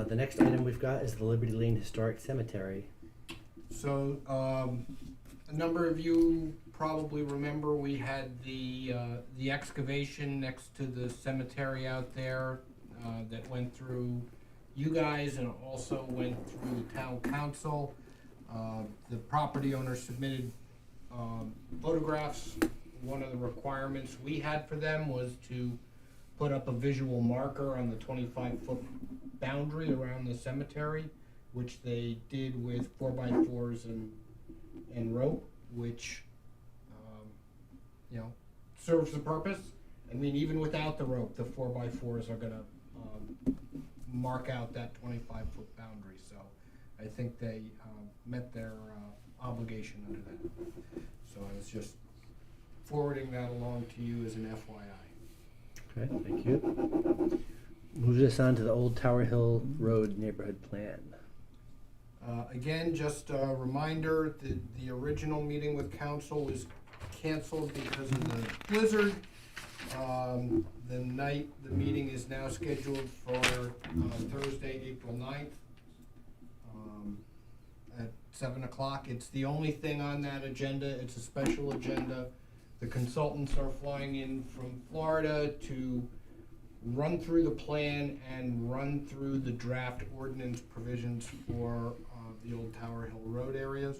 The next item we've got is the Liberty Lane Historic Cemetery. So, a number of you probably remember we had the excavation next to the cemetery out there, that went through you guys and also went through the town council. The property owner submitted, photographs. One of the requirements we had for them was to put up a visual marker on the 25-foot boundary around the cemetery, which they did with 4x4s and rope, which, serves the purpose. I mean, even without the rope, the 4x4s are gonna, mark out that 25-foot boundary, so I think they, met their, obligation under that. So I was just forwarding that along to you as an FYI. Okay, thank you. Moves us on to the Old Tower Hill Road Neighborhood Plan. Again, just a reminder that the original meeting with council was canceled because of the blizzard. The meeting is now scheduled for Thursday, April 9th, at 7 o'clock. It's the only thing on that agenda. It's a special agenda. The consultants are flying in from Florida to run through the plan and run through the draft ordinance provisions for the Old Tower Hill Road areas.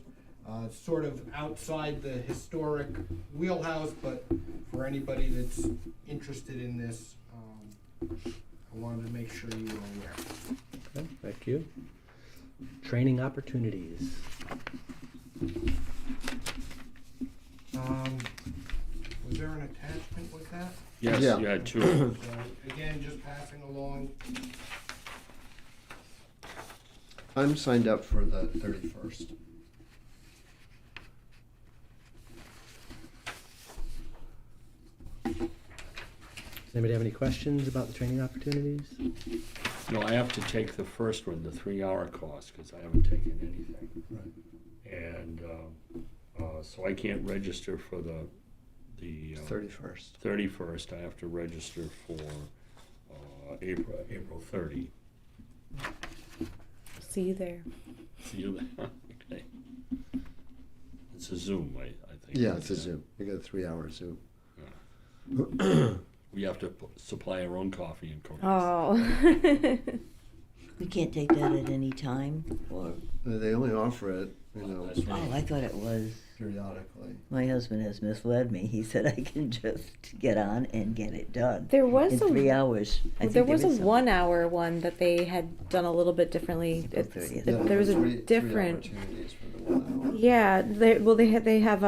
Sort of outside the historic wheelhouse, but for anybody that's interested in this, I wanted to make sure you were aware. Okay, thank you. Training opportunities. Was there an attachment with that? Yes, Yeah. you had two. So, again, just passing along. I'm signed up for the 31st. Does anybody have any questions about the training opportunities? No, I have to take the first one, the 3-hour course, because I haven't taken anything. Right. And so I can't register for the 31st. 31st. I have to register for April 30. See you there. See you there. Okay. It's a Zoom, I think. Yeah, it's a Zoom. You got a 3-hour Zoom. We have to supply our own coffee and cookies. Oh. We can't take that at any time, or, They only offer it, you know, That's right. oh, I thought it was, periodically. my husband has misled me. He said I can just get on and get it done. There was In a 3 hours. I think there was a is some- 1 hour one that they had done a little bit differently. April It's- 30th. Yeah, there was a three different. opportunities for the 1 hour. Yeah, they have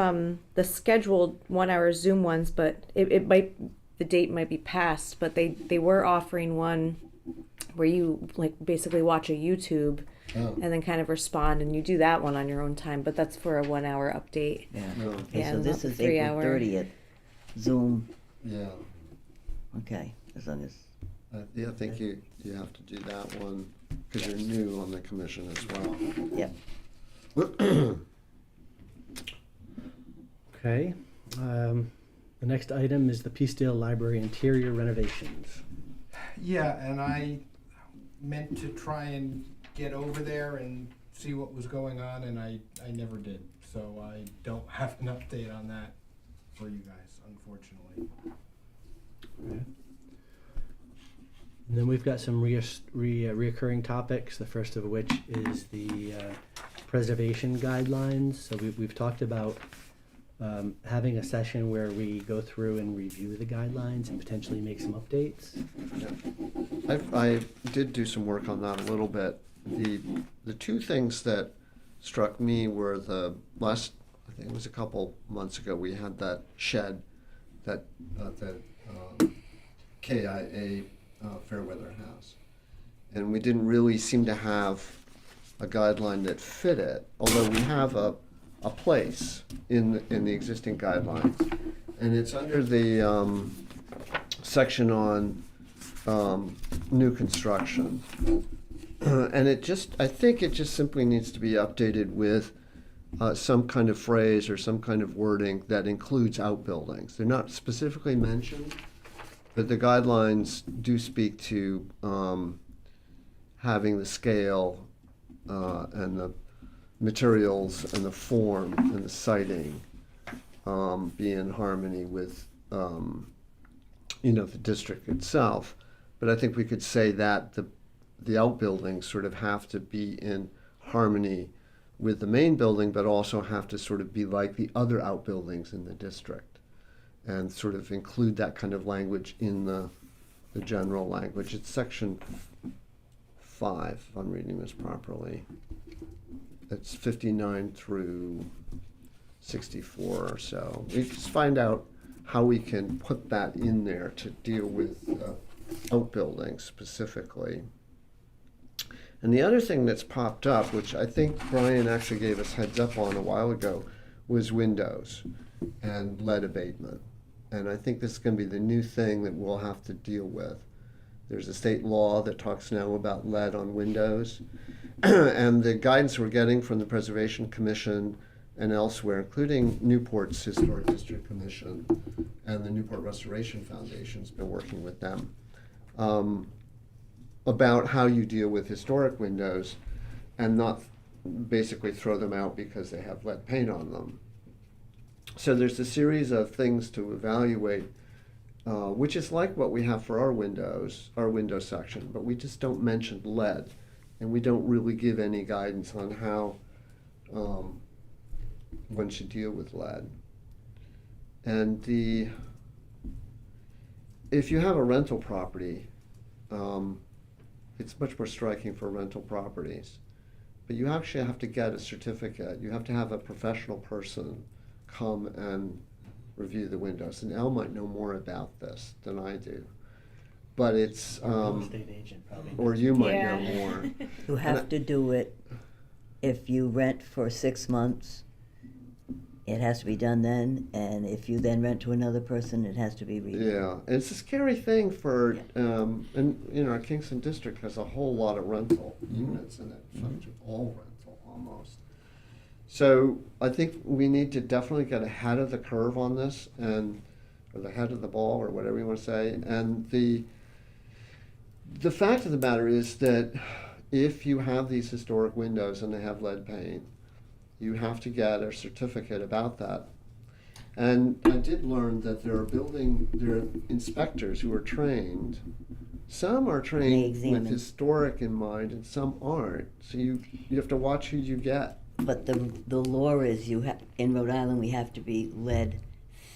the scheduled 1 hour Zoom ones, but it might, the date might be past, but they were offering one where you like basically watch a YouTube Oh. and then kind of respond, and you do that one on your own time, but that's for a 1 hour update. Yeah. No. Okay, Yeah, so not this the is 3 April hour. 30th. Zoom, Yeah. okay, as long as, Yeah, I think you have to do that one because you're new on the commission as well. yep. Okay. The next item is the Peacedale Library interior renovations. Yeah, and I meant to try and get over there and see what was going on, and I never did. So I don't have an update on that for you guys, unfortunately. And then we've got some reoccurring topics, the first of which is the preservation guidelines. So we've talked about having a session where we go through and review the guidelines and potentially make some updates. I did do some work on that a little bit. The two things that struck me were the last, I think it was a couple months ago, we had that shed that KIA Fairweather House. And we didn't really seem to have a guideline that fit it, although we have a place in the existing guidelines. And it's under the section on new construction. And I think it just simply needs to be updated with some kind of phrase or some kind of wording that includes outbuildings. They're not specifically mentioned, but the guidelines do speak to having the scale and the materials and the form and the siting be in harmony with the district itself. But I think we could say that the outbuildings sort of have to be in harmony with the main building, but also have to sort of be like the other outbuildings in the district, and sort of include that kind of language in the general language. It's section 5, if I'm reading this properly. It's 59 through 64 or so. We just find out how we can put that in there to deal with outbuildings specifically. And the other thing that's popped up, which I think Brian actually gave us heads up on a while ago, was windows and lead abatement. And I think this is going to be the new thing that we'll have to deal with. There's a state law that talks now about lead on windows. And the guidance we're getting from the Preservation Commission and elsewhere, including Newport's Historic District Commission and the Newport Restoration Foundation's been working with them, about how you deal with historic windows and not basically throw them out because they have lead paint on them. So there's a series of things to evaluate, which is like what we have for our window section, but we just don't mention lead, and we don't really give any guidance on how one should deal with lead. And if you have a rental property, it's much more striking for rental properties. But you actually have to get a certificate. You have to have a professional person come and review the windows. And Elle might know more about this than I do. But it's, Real estate agent probably. or you might Yeah. know more. You have to do it if you rent for 6 months. It has to be done then, and if you then rent to another person, it has to be redone. Yeah, and it's a scary thing for, and our Kingston district has a whole lot of rental units in it, in fact, all rental almost. So I think we need to definitely get ahead of the curve on this, or the head of the ball, or whatever you want to say. And the fact of the matter is that if you have these historic windows and they have lead paint, you have to get a certificate about that. And I did learn that there are inspectors who are trained. Some are trained examine. with historic in mind and some aren't. So you have to watch who you get. But the law is in Rhode Island, we have to be lead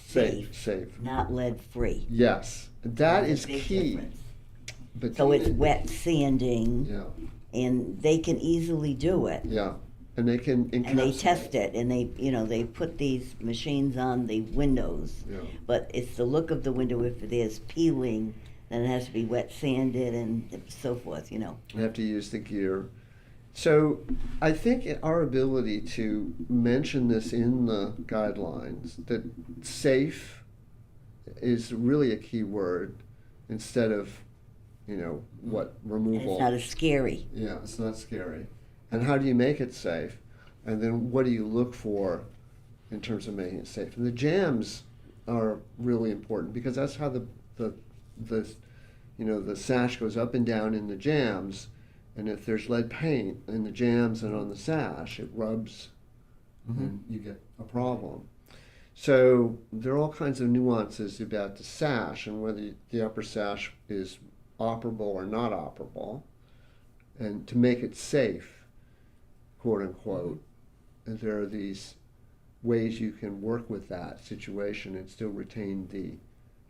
safe, Safe. not lead free. Yes, that There's a is big key. difference. But So it's wet sanding, Yeah, and they can easily do it. yeah, and they can encapsulate. And they test it, and they put these machines on the windows. Yeah. But it's the look of the window. If there's peeling, then it has to be wet sanded and so forth. You have to use the gear. So I think our ability to mention this in the guidelines, that safe is really a key word instead of, what And removal. it's not as scary. Yeah, it's not scary. And how do you make it safe? And then what do you look for in terms of making it safe? And the jams are really important because that's how the sash goes up and down in the jams. And if there's lead paint in the jams and on the sash, it rubs and you get a problem. So there are all kinds of nuances about the sash and whether the upper sash is operable or not operable. And to make it safe, quote unquote, and there are these ways you can work with that situation and still retain the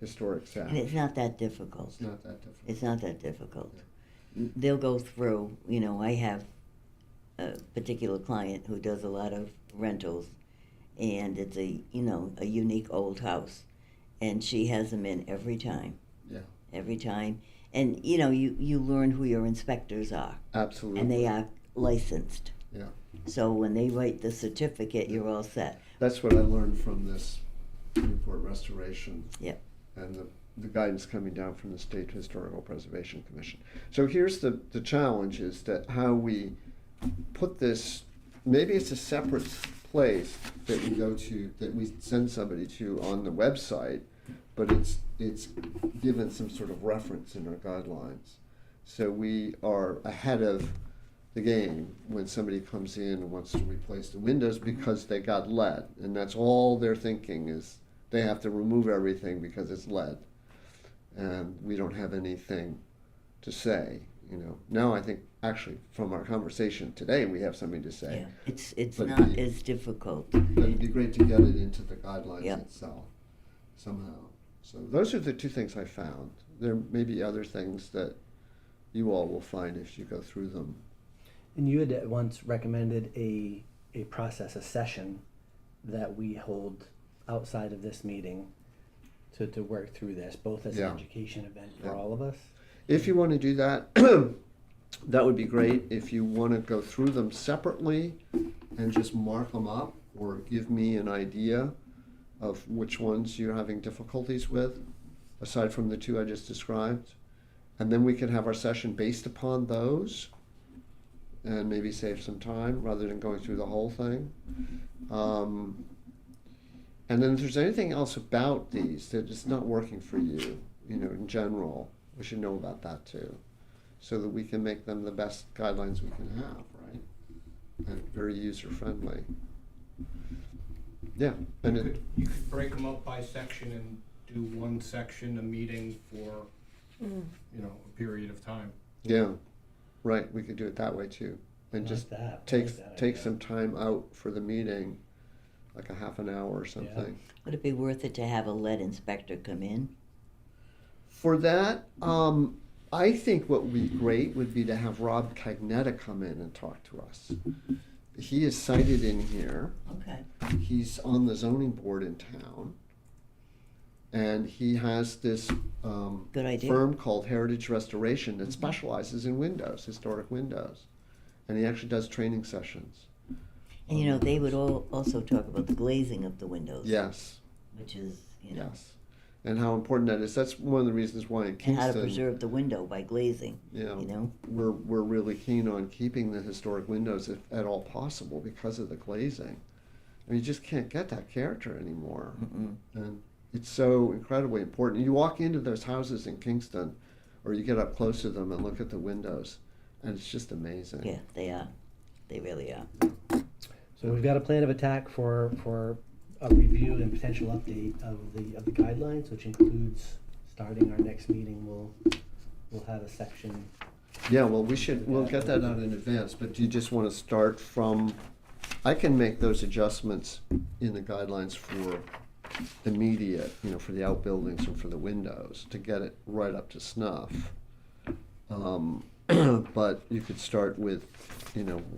historic sash. And it's not that difficult. It's not that difficult. It's not that difficult. They'll go through, I have a particular client who does a lot of rentals, and it's a unique old house, and she has them in every time. Yeah. Every time. And, you learn who your inspectors are, Absolutely. and they are licensed. Yeah. So when they write the certificate, you're all set. That's what I learned from this Newport restoration. Yep. And the guidance coming down from the State Historical Preservation Commission. So here's the challenge is that how we put this, maybe it's a separate place that we go to, that we send somebody to on the website, but it's given some sort of reference in our guidelines. So we are ahead of the game when somebody comes in and wants to replace the windows because they got lead, and that's all they're thinking is they have to remove everything because it's lead. And we don't have anything to say, Now I think actually from our conversation today, we have something to say. Yeah. It's But not as difficult. But it'd be great to get it into the guidelines Yep. itself somehow. So those are the two things I found. There may be other things that you all will find if you go through them. And you had once recommended a session that we hold outside of this meeting to work through this, both as Yeah. an education event for Yeah. all of us. If you want to do that, that would be great. If you want to go through them separately and just mark them up or give me an idea of which ones you're having difficulties with, aside from the two I just described, and then we could have our session based upon those and maybe save some time rather than going through the whole thing. And then if there's anything else about these that is not working for you, in general, we should know about that too, so that we can make them the best guidelines we can have, right? And very user-friendly. Yeah, and You could break them up by section and do one section, a meeting for, a period of time. yeah, right, we could do it that way too. And Like just that. I like take that take idea. some time out for the meeting, like a half an hour or something. Would it be worth it to have a lead inspector come in? For that, I think what would be great would be to have Rob Cagnetta come in and talk to us. He is cited in here. Okay. He's on the zoning board in town. And he has this Good idea. firm called Heritage Restoration that specializes in windows, historic windows. And he actually does training sessions. And they would also talk about the glazing of the windows. Yes, Which is, yes. And how important that is. That's one of the reasons why in and Kingston, how to preserve the window by glazing. we're really keen on keeping the historic windows if at all possible because of the glazing. I mean, you just can't get that character anymore. Mm-mm. And it's so incredibly important. You walk into those houses in Kingston, or you get up close to them and look at the windows, and it's just amazing. Yeah, they are. They really are. So we've got a plan of attack for a review and potential update of the guidelines, which includes starting our next meeting. We'll have a section. Yeah, well, we'll get that out in advance, but do you just want to start from, I can make those adjustments in the guidelines for immediate, for the outbuildings and for the windows, to get it right up to snuff. But you could start with,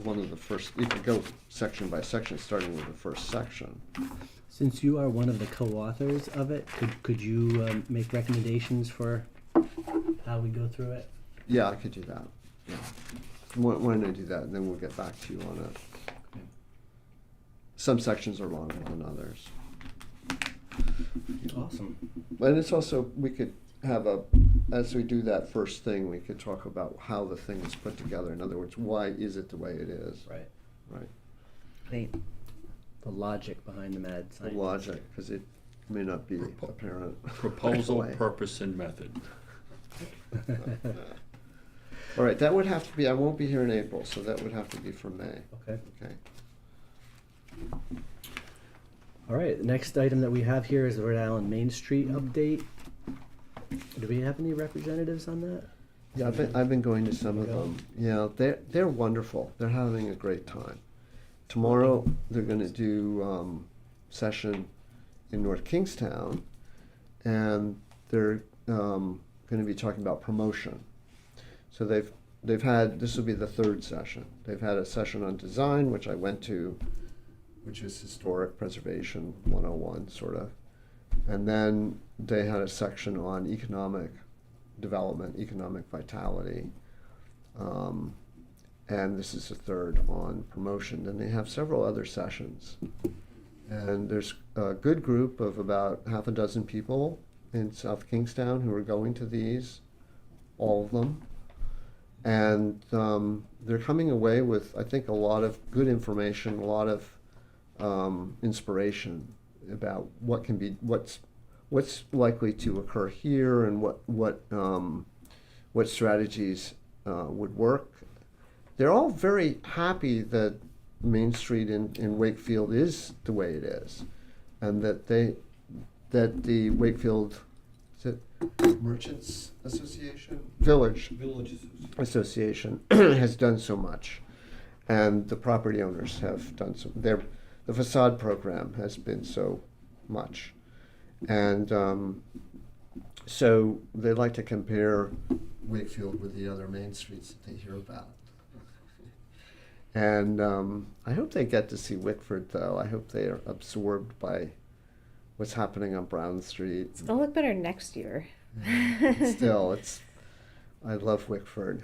one of the first, you could go section by section, starting with the first section. Since you are one of the co-authors of it, could you make recommendations for how we go through it? Yeah, I could do that. Yeah. Why don't I do that, and then we'll get back to you on it. Some sections are longer than others. Awesome. And it's also, we could have as we do that first thing, we could talk about how the thing is put together. In other words, why is it the way it is? Right. Right. Great. The logic behind the mad The science. logic, because it may not be apparent. Proposal, right away. purpose, and method. All right, that would have to be, I won't be here in April, so that would have to be for May. Okay. Okay. All right. The next item that we have here is the Rhode Island Main Street update. Do we have any representatives on that? Yeah, I've been going to some of Go. them. Yeah, they're wonderful. They're having a great time. Tomorrow they're going to do session in North Kingstown, and they're going to be talking about promotion. So they've had, this will be the third session. They've had a session on design, which I went to, which is historic preservation 101 sort of, and then they had a section on economic development, economic vitality. And this is the third on promotion. And they have several other sessions. And there's a good group of about half a dozen people in South Kingstown who are going to these, all of them. And they're coming away with, I think, a lot of good information, a lot of inspiration about what can be, what's likely to occur here, and what strategies would work. They're all very happy that Main Street in Wakefield is the way it is, and that the Wakefield, is it Merchants Association? Village Association has done so much, and the property owners have done so. The facade program has been so much, and so they like to compare Wakefield with the other main streets that they hear about. And I hope they get to see Wickford, though. I hope they are absorbed by what's happening on Brown Street. It's gonna look better next year. Still, I love Wickford.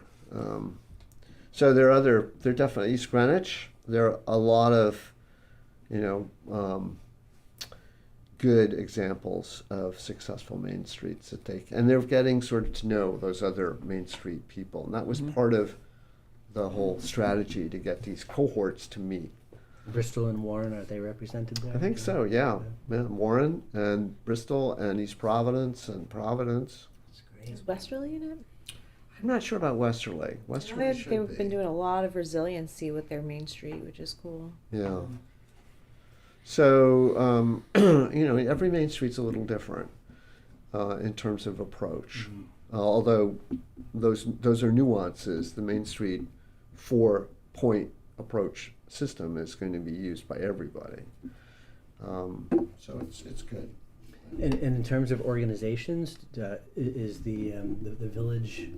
So they're definitely East Greenwich. There are a lot of, good examples of successful main streets and they're getting sort of to know those other Main Street people. And that was part of the whole strategy, to get these cohorts to meet. Bristol and Warren, are they represented there? I think so, yeah. Warren and Bristol and East Providence and Providence. That's great. Is Westerly in it? I'm not sure about Westerly. Westerly should They've be. been doing a lot of resiliency with their Main Street, which is cool. Yeah. So, every Main Street's a little different in terms of approach. Although those are nuances. The Main Street 4-point approach system is going to be used by everybody. So it's good. And in terms of organizations, is the Village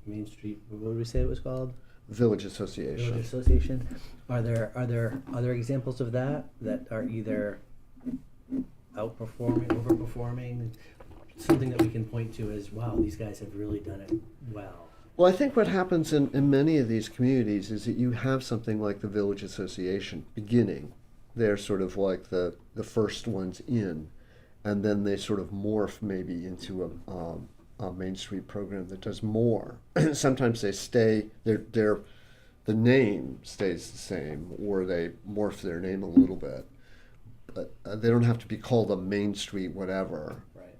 Main Street, what did we say it was called? Village Association. Village Association. Are there other examples of that are either outperforming, overperforming, something that we can point to as, wow, these guys have really done it well? Well, I think what happens in many of these communities is that you have something like the Village Association beginning. They're sort of like the first ones in, and then they sort of morph maybe into a Main Street program that does more. Sometimes they stay, the name stays the same, or they morph their name a little bit. But they don't have to be called a Main Street whatever. Right.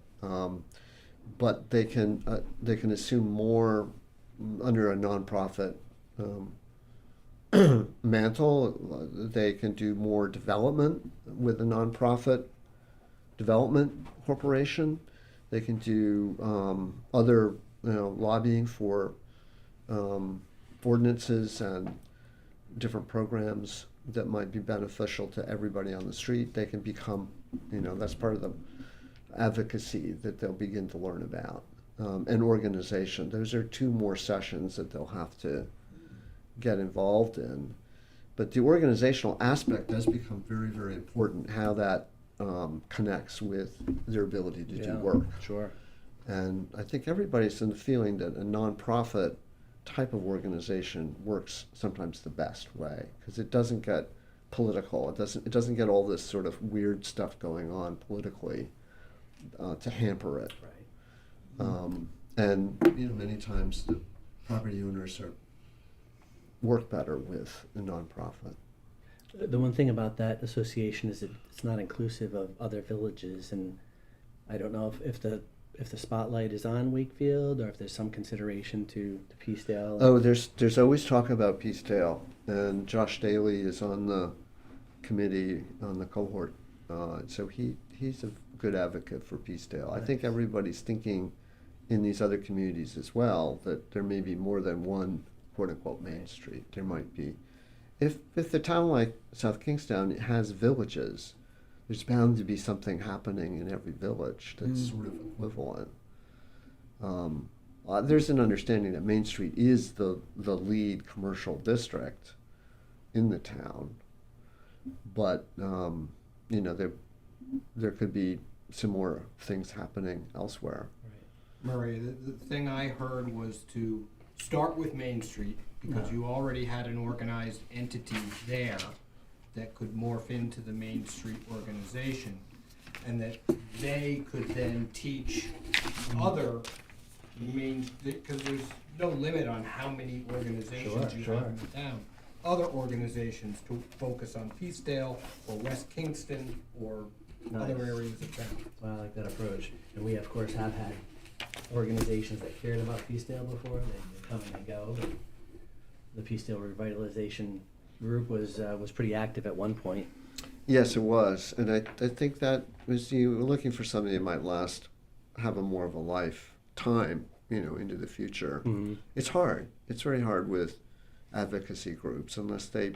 But they can assume more under a nonprofit mantle. They can do more development with a nonprofit development corporation. They can do other, lobbying for ordinances and different programs that might be beneficial to everybody on the street. They can become, that's part of the advocacy that they'll begin to learn about. And organization. Those are 2 more sessions that they'll have to get involved in. But the organizational aspect does become very, very important, how that connects with their ability to do work. Sure. And I think everybody's in the feeling that a nonprofit type of organization works sometimes the best way, because it doesn't get political. It doesn't get all this sort of weird stuff going on politically to hamper it. Right. And many times the property owners work better with a nonprofit. The one thing about that association is it's not inclusive of other villages, and I don't know if the spotlight is on Wakefield or if there's some consideration to Peacedale. Oh, there's always talk about Peacedale, and Josh Daly is on the committee on the cohort, so he's a good advocate for Peacedale. I think everybody's thinking in these other communities as well that there may be more than one quote unquote Main Street. There might be. If the town like South Kingstown has villages, there's bound to be something happening in every village that's sort of equivalent. There's an understanding that Main Street is the lead commercial district in the town, but there could be similar things happening elsewhere. Murray, the thing I heard was to start with Main Street, because you already had an organized entity there that could morph into the Main Street organization, and that they could then teach other because there's no limit on how many organizations you have in the town. Other organizations to focus on Peacedale or West Kingston or other areas of town. Well, I like that approach. And we, of course, have had organizations that cared about Peacedale before. They come and they go. But the Peacedale Revitalization Group was pretty active at one point. Yes, it was, and I think that was, you were looking for something that might have a more of a lifetime, into the future. Mm-hmm. It's hard. It's very hard with advocacy groups unless they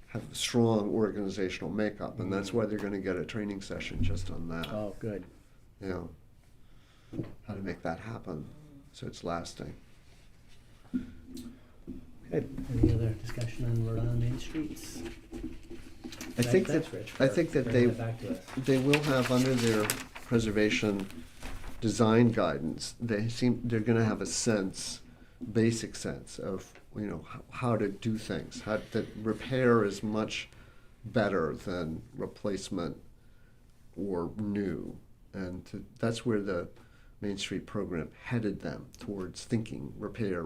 have a strong organizational makeup, and that's why they're going to get a training session just on that. Oh, good. How to make that happen so it's lasting. Good. Any other discussion on Rhode Island Main Streets? I think Thanks, that Rich, I for think that bringing that back to us. they will have under their preservation design guidance. They're going to have a basic sense of how to do things. That repair is much better than replacement or new, and that's where the Main Street program headed them towards thinking repair.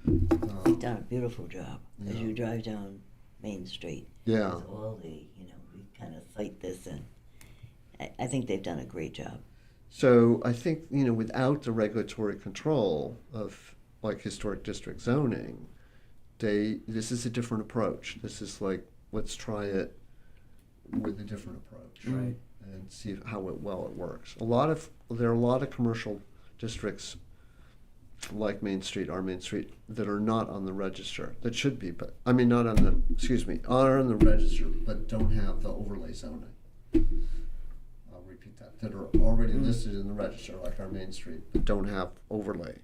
They've done a beautiful job as Yeah. you drive down Main Street. Yeah. With all the, we kind of cite this, and I think they've done a great job. So I think, without the regulatory control of like historic district zoning, this is a different approach. This is like, let's try it with a different approach. Right. And see how well it works. There are a lot of commercial districts like Main Street, our Main Street, that are not on the register, that should be, but, are on the register, but don't have the overlay zoning. I'll repeat that are already listed in the register, like our Main Street, but don't have overlay,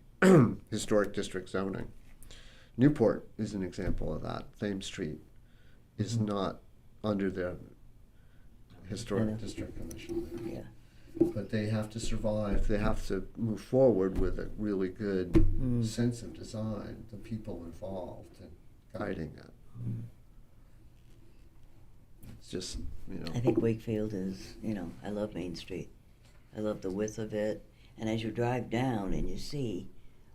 historic district zoning. Newport is an example of that. Thames Street is not under the Historic District Commission. Yeah. But they have to survive. They have to move forward with a really good sense of design, the people involved and guiding it. It's just, I think Wakefield is, I love Main Street. I love the width of it. And as you drive down and you see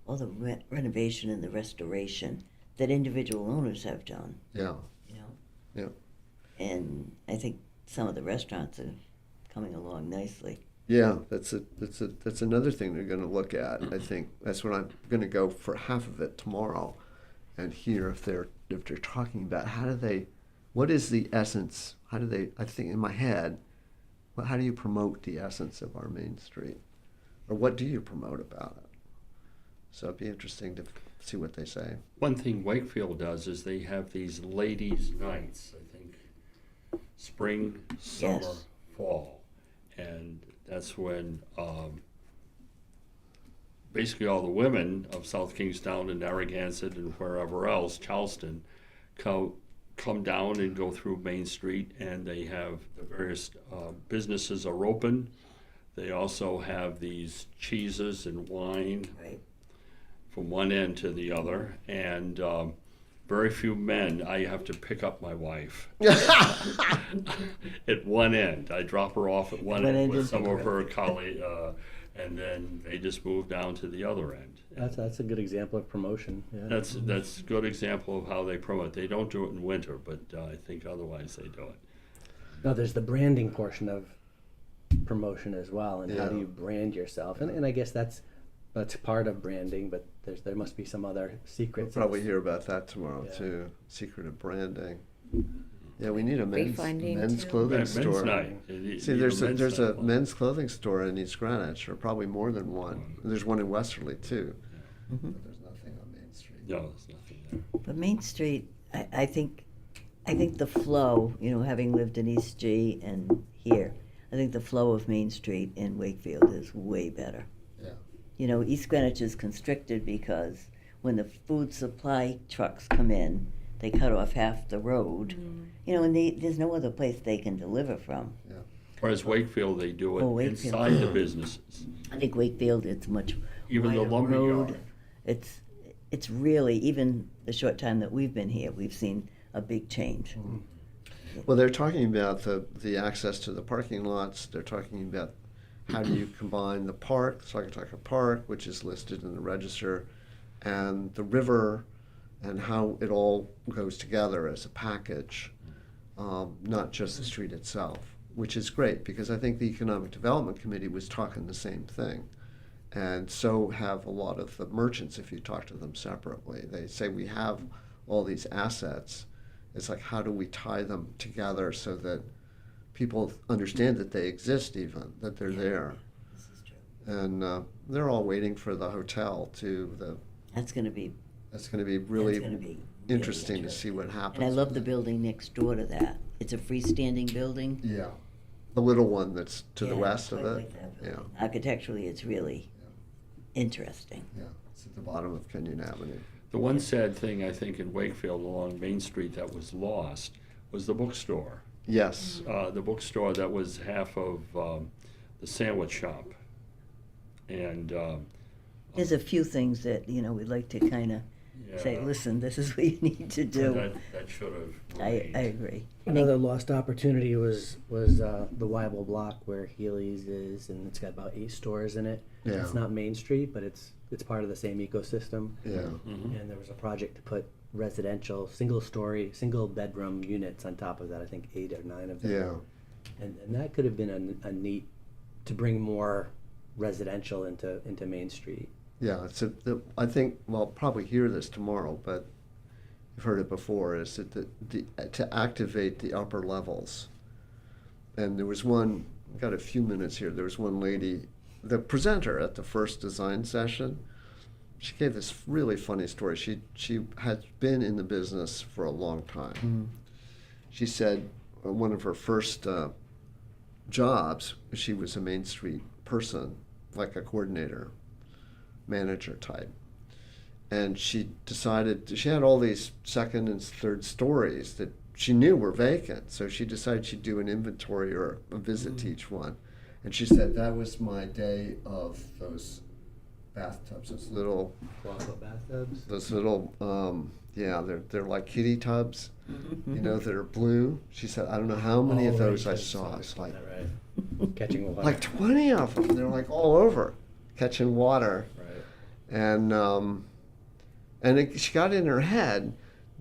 all the renovation and the restoration that individual owners have done, Yeah. And I think some of the restaurants are coming along nicely. Yeah, that's another thing they're going to look at. I think that's what I'm going to go for half of it tomorrow, and hear if they're talking about what is the essence? How do they? I think in my head, well, how do you promote the essence of our Main Street, or what do you promote about it? So it'd be interesting to see what they say. One thing Wakefield does is they have these ladies' nights, I think, spring, summer, Yes. fall. And that's when basically all the women of South Kingstown and Narragansett and wherever else, Charleston, come down and go through Main Street, and they have the various businesses are open. They also have these cheeses and wine Right. from one end to the other, and very few men. I have to pick up my wife at one end. I drop her off at one end with some of her colleagues, and then they just move down to the other end. That's a good example of promotion. Yeah. That's a good example of how they promote. They don't do it in winter, but I think otherwise they do it. No, there's the branding portion of promotion as well, and how do Yeah. you brand yourself? And I guess that's part of branding, but there must be some other We'll secrets. probably hear about that tomorrow Yeah. too. Secret of branding. Yeah, we need a men's Wayfinding, too. clothing Men's store. night. See, there's a men's clothing store in East Greenwich, or probably more than one. There's one in Westerly too. But there's nothing on Main Street. No, there's nothing there. But Main Street, I think the flow, having lived in East G and here, I think the flow of Main Street in Wakefield is way better. Yeah. East Greenwich is constricted because when the food supply trucks come in, they cut off half the road. And there's no other place they can deliver from. Whereas Wakefield, they do it Oh, Wakefield. inside the businesses. I think Wakefield, it's much Even the wider lumber road. yard. It's really, even the short time that we've been here, we've seen a big change. Well, they're talking about the access to the parking lots. They're talking about how do you combine the park, Saugatuck Park, which is listed in the register, and the river, and how it all goes together as a package, not just the street itself, which is great because I think the Economic Development Committee was talking the same thing. And so have a lot of the merchants if you talk to them separately. They say we have all these assets. It's like, how do we tie them together so that people understand that they exist, even that they're there? This is true. And they're all waiting for the hotel to That's going to be That's going to be really that's gonna be interesting really to see what happens. And I love with the it. building next door to that. It's a freestanding building. Yeah, the little one that's to the Yeah, west of I it. like that Yeah, building. Architecturally, it's really interesting. yeah, it's at the bottom of Kenyon Avenue. The one sad thing I think in Wakefield along Main Street that was lost was the bookstore. Yes, The bookstore that was half of the sandwich shop. And There's a few things that, we'd like to kind of say, yeah, listen, this is what you need to do. that should have I remained. agree. Another lost opportunity was the Weibel block where Healy's is, and it's got about 8 stores in it. Yeah. It's not Main Street, but it's part of the same ecosystem. yeah, Mhm. And there was a project to put residential, single bedroom units on top of that. I think 8 or 9 of them. yeah. And that could have been a neat to bring more residential into Main Street. Yeah, I think, well, probably hear this tomorrow, but you've heard it before, is that to activate the upper levels. And there was one, got a few minutes here, there was one lady, the presenter at the first design session, she gave this really funny story. She had been in the business for a long time. She said one of her first jobs, she was a Main Street person, like a coordinator, manager type. And she decided, she had all these second and third stories that she knew were vacant. So she decided she'd do an inventory or a visit to each one. And she said, that was my day of those bathtubs, those little, yeah, they're like kiddie tubs, that are blue. She said, I don't know how many of those I saw. It's like Catching water. like 20 of them. They're like all over, catching water. Right. And she got in her head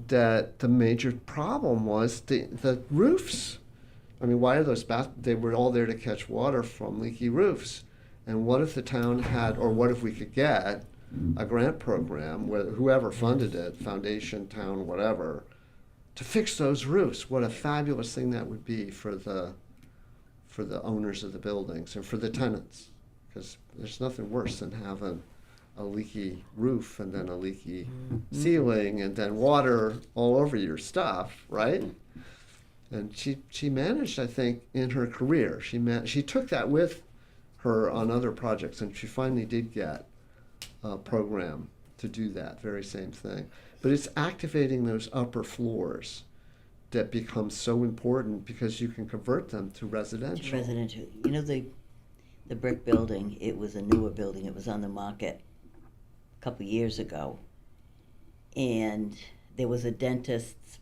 that the major problem was the roofs. I mean, why are those they were all there to catch water from leaky roofs. And what if the town had, or what if we could get a grant program, where whoever funded it, foundation, town, whatever, to fix those roofs? What a fabulous thing that would be for the owners of the buildings and for the tenants. Because there's nothing worse than having a leaky roof and then a leaky ceiling and then water all over your stuff, right? And she managed, I think, in her career, she took that with her on other projects, and she finally did get a program to do that very same thing. But it's activating those upper floors that becomes so important, because you can convert them to residential. Residential. You know, the brick building, it was a newer building. It was on the market a couple years ago. And there was a dentist's,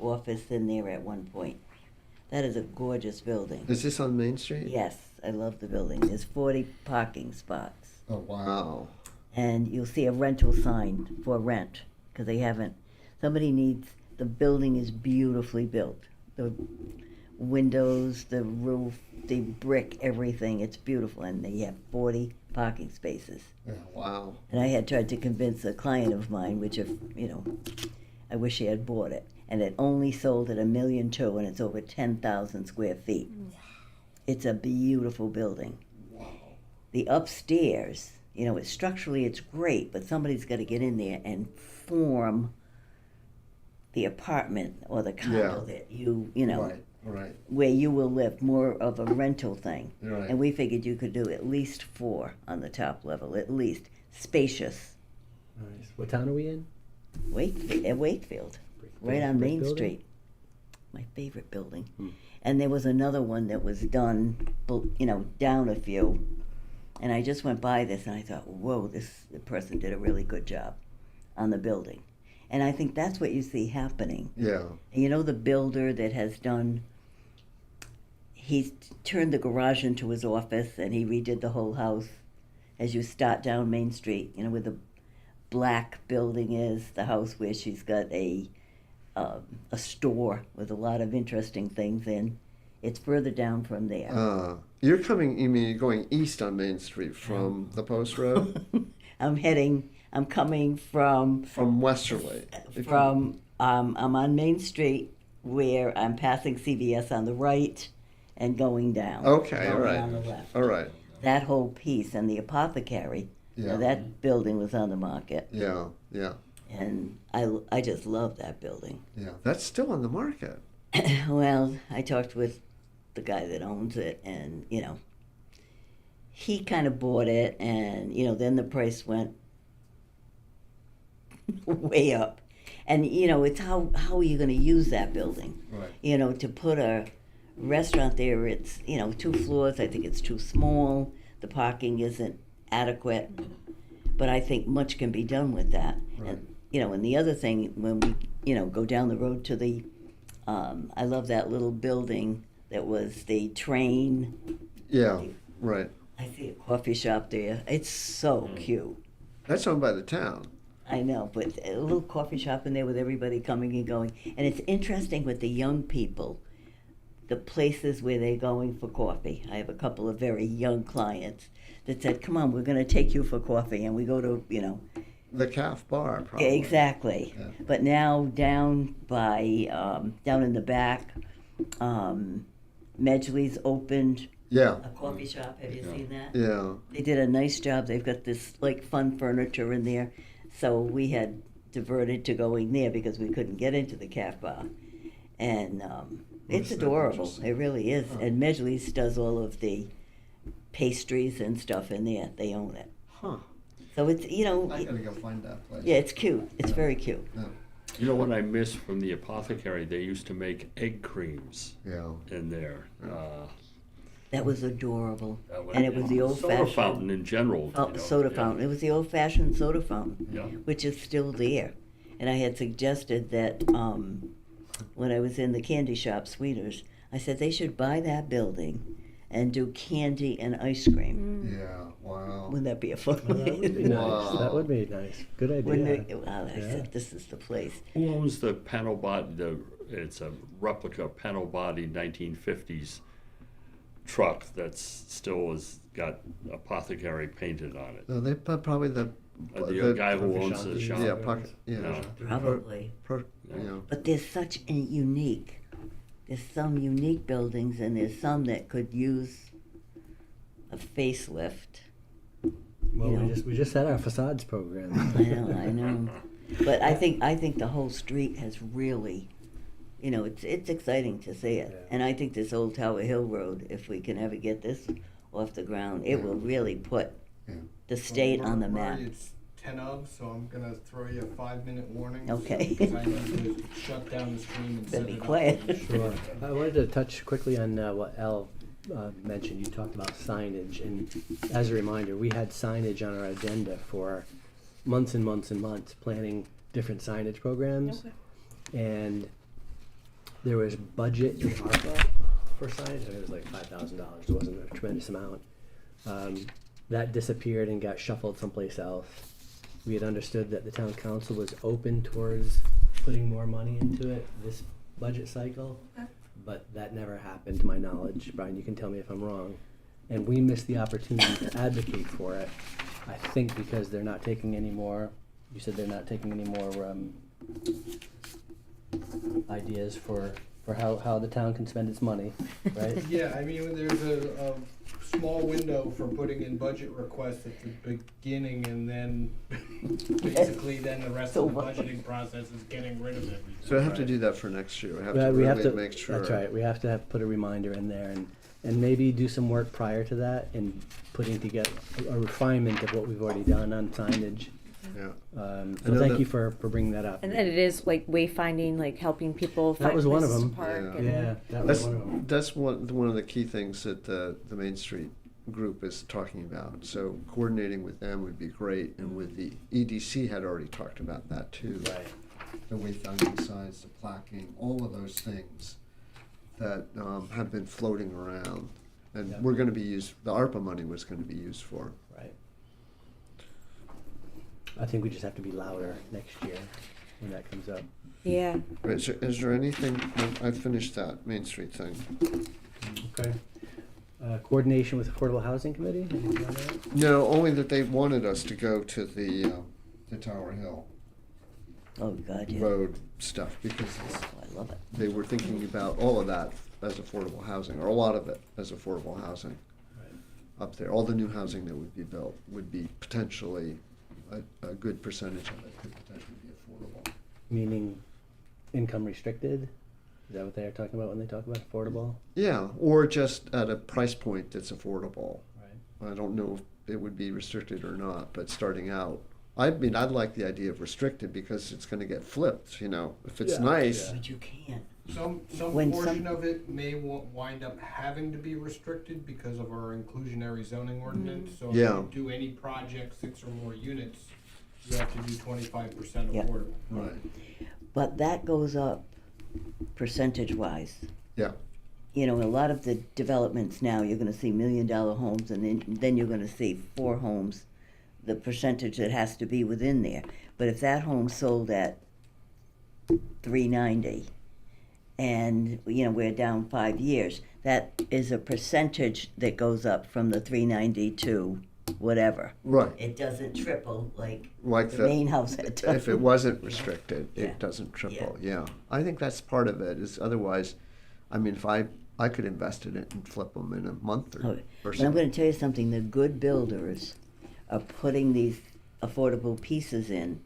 office in there at one point. That is a gorgeous building. Is this on Main Street? Yes, I love the building. There's 40 parking spots. Oh, wow. And you'll see a rental sign for rent, because the building is beautifully built. The windows, the roof, the brick, everything, it's beautiful. And they have 40 parking spaces. Yeah, wow. And I had tried to convince a client of mine, which I wish he had bought it. And it only sold at $1.2 million, and it's over 10,000 square feet. Wow. It's a beautiful building. Wow. The upstairs, structurally it's great, but somebody's got to get in there and form the apartment or the condo that Right. where you will live, more of a rental thing. Right. And we figured you could do at least 4 on the top level, at least. Spacious. Nice. What town are we in? Wakefield, right on Brick Main building? Street. My favorite building. And there was another one that was done, down a few. And I just went by this and I thought, whoa, the person did a really good job on the building. And I think that's what you see happening. Yeah. And the builder that has he's turned the garage into his office, and he redid the whole house. As you start down Main Street, where the black building is, the house where she's got a store with a lot of interesting things in. It's further down from there. You're going east on Main Street from the Post Road? I'm coming from Westerly. I'm on Main Street, where I'm passing CVS on the right and going down. Okay, all right. On the left. All right. That whole piece, and the apothecary, Yeah. that building was on the market. Yeah, yeah, And I just love that building. yeah. That's still on the market. Well, I talked with the guy that owns it, and, he kind of bought it, and, then the price went way up. And, it's how are you going to use that building? Right. To put a restaurant there, it's, 2 floors. I think it's too small. The parking isn't adequate. But I think much can be done with that. Right. And the other thing, when we, go down the road to the, I love that little building that was the train. Yeah, right. I see a coffee shop there. It's so cute. That's owned by the town. I know, but a little coffee shop in there with everybody coming and going. And it's interesting with the young people, the places where they're going for coffee. I have a couple of very young clients that said, come on, we're going to take you for coffee. And we go to, The Calf Bar, probably. exactly. Yeah. But now down by, down in the back, Medgley's opened Yeah, a coffee shop. Have you seen that? yeah. They did a nice job. They've got this fun furniture in there. So we had diverted to going there because we couldn't get into the Calf Bar. And it's that adorable. interesting? It really is. Oh. And Medgley's does all of the pastries and stuff in there. They own it. Huh. So it's, I gotta go find that place. yeah, it's cute. It's very cute. Yeah. You know what I miss from the apothecary? They used to make egg creams Yeah. in there. That was adorable. That And it was the soda old-fashioned fountain in general. soda yeah. fountain. It was the old-fashioned soda fountain, Yeah. which is still there. And I had suggested that when I was in the candy shop, Sweeters, I said they should buy that building and do candy and ice cream. Yeah, wow. Wouldn't that be a fun? Well, that would be nice. Wow. That would be nice. Good idea. Wouldn't it? Wow, I Yeah. said this is the place. Who owns the panel bot, the it's a replica panel body 1950s truck that's still has got apothecary painted on it. No, they probably the Guy who owns the Shanti. shop. yeah, pocket, yeah. No. Probably. You know, But there's some unique buildings, and there's some that could use a facelift. Well, You know. we just had our facades program. I know. But I think the whole street has really, it's exciting to see it. Yeah. And I think this old Tower Hill Road, if we can ever get this off the ground, it will really put Yeah. the state on the map. Murray, it's 10 of, so I'm gonna throw you a 5-minute warning. Okay. Because I need to shut down the stream and Better set be it up. quiet. Sure. I wanted to touch quickly on what Al mentioned. You talked about signage, and as a reminder, we had signage on our agenda for months and months and months, planning different signage programs. And there was budget in ARPA for signage. I mean, it was like $5,000. It wasn't a tremendous amount. That disappeared and got shuffled someplace else. We had understood that the town council was open towards putting more money into it this budget cycle, but that never happened to my knowledge. Brian, you can tell me if I'm wrong. And we missed the opportunity to advocate for it, I think because they're not taking any more, you said they're not taking any more ideas for how the town can spend its money, right? Yeah, I mean, there's a small window for putting in budget requests at the beginning, and then basically then the rest of the budgeting process is getting rid of everything. so I have to do that for next year. I have Well, to we really have to, make sure. that's right, we have to put a reminder in there and maybe do some work prior to that in putting together a refinement of what we've already done on signage. Yeah. So know thank that- you for bringing that up. And then it is like wayfinding, like helping people That find was one of places to them. park. Yeah. And Yeah, that was That's one of them. that's one of the key things that the Main Street group is talking about. So coordinating with them would be great, and with the EDC had already talked about that too. Right. The wayfinding signs, the placking, all of those things that have been floating around, and Yeah. we're going to be used. The ARPA money was going to be used for. Right. I think we just have to be louder next year when that comes up. Yeah. Is there anything? I finished that Main Street thing. Okay. Coordination with Affordable Housing Committee? Anything on that? No, only that they wanted us to go to the Tower Hill Oh, God, yeah. Road stuff because Oh, I love it. they were thinking about all of that as affordable housing, or a lot of it as affordable housing Right. up there. All the new housing that would be built would be potentially, a good percentage of it could potentially be affordable. Meaning income restricted? Is that what they're talking about when they talk about affordable? Yeah, or just at a price point that's affordable. Right. I don't know if it would be restricted or not, but starting out, I mean, I'd like the idea of restricted because it's gonna get flipped, if it's Yeah, nice. yeah. But you can't. Some When portion of it may wind up having to be restricted because of our inclusionary zoning ordinance. So if Yeah. you do any project, 6 or more units, you have to do 25% Yeah. affordable. Right, But that goes up percentage-wise. yeah, A lot of the developments now, you're gonna see $1 million homes, and then you're gonna see 4 homes, the percentage that has to be within there. But if that home sold at $390, and, we're down 5 years, that is a percentage that goes up from the $390 to whatever. right. It doesn't triple like Like the the- main house had done. If it wasn't restricted, Yeah. it doesn't triple, yeah. I think that's part of it, is otherwise, I mean, if I could invest in it and flip them in a month Oh, or But I'm so. going to tell you something. The good builders are putting these affordable pieces in,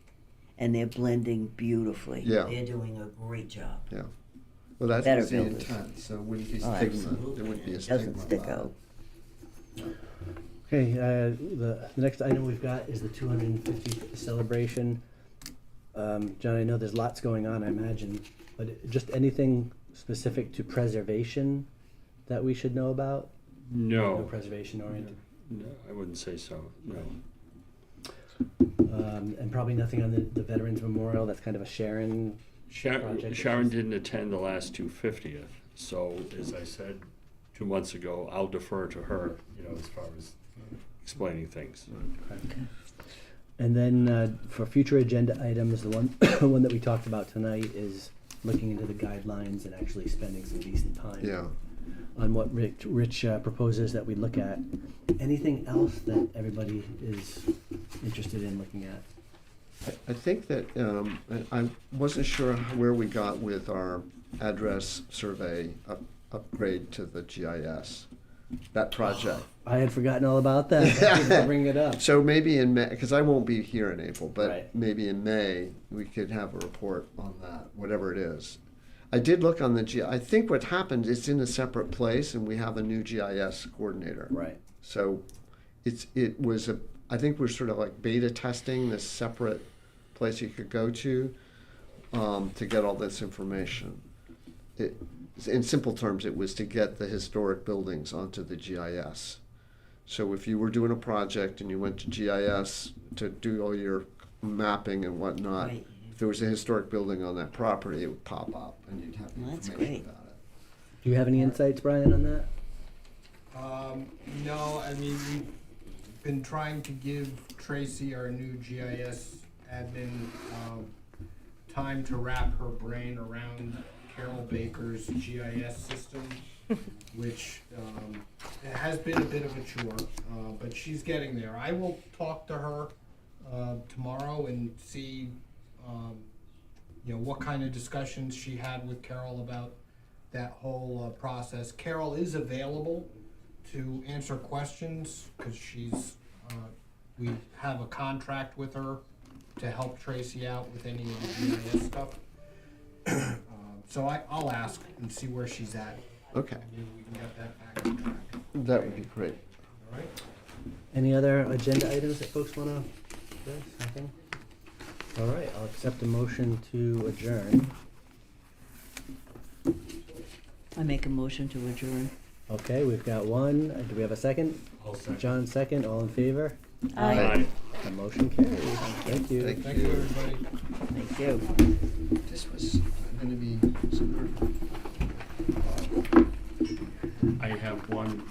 and they're blending beautifully. Yeah. They're doing a great job. Yeah. Well, that Better was the builders. intent, so it wouldn't be Oh, stigma, absolutely. there wouldn't be a It stigma doesn't stick about out. it. Okay, the next item we've got is the 250th celebration. John, I know there's lots going on, I imagine, but just anything specific to preservation that we should know about? No No, preservation oriented. no, I wouldn't say so, no. And probably nothing on the Veterans Memorial, that's kind of a Sharon. Project. Sharon didn't attend the last 250th, so as I said 2 months ago, I'll defer to her, as far as explaining things. And then for future agenda items, the one one that we talked about tonight is looking into the guidelines and actually spending some decent time Yeah. on what Rich proposes that we look at. Anything else that everybody is interested in looking at? I think that, I wasn't sure where we got with our address survey upgrade to the GIS, that project. I had forgotten all about that. Thank you for bringing it up. So maybe in May, because I won't be here in April, but Right. maybe in May, we could have a report on that, whatever it is. I did look on the I think what happened, it's in a separate place, and we have a new GIS coordinator. Right. So I think we're sort of like beta testing this separate place you could go to get all this information. In simple terms, it was to get the historic buildings onto the GIS. So if you were doing a project and you went to GIS to do all your mapping and whatnot, Right. if there was a historic building on that property, it would pop up and you'd have Well, that's information great. about it. Do you have any insights, Brian, on that? No, I mean, we've been trying to give Tracy, our new GIS admin, time to wrap her brain around Carol Baker's GIS system, which it has been a bit of a chore, but she's getting there. I will talk to her tomorrow and see, what kind of discussions she had with Carol about that whole process. Carol is available to answer questions because we have a contract with her to help Tracy out with any of the GIS stuff. So I'll ask and see where she's at. Okay, Maybe we can get that back on track. that would be great. All right? Any other agenda items that folks want to address? Nothing? All right, I'll accept a motion to adjourn. I make a motion to adjourn. Okay, we've got one. Do we have a second? John, second. All in favor? Aye. The motion carries. Thank you. Thank you, everybody. Thank you. This was going to be. I have one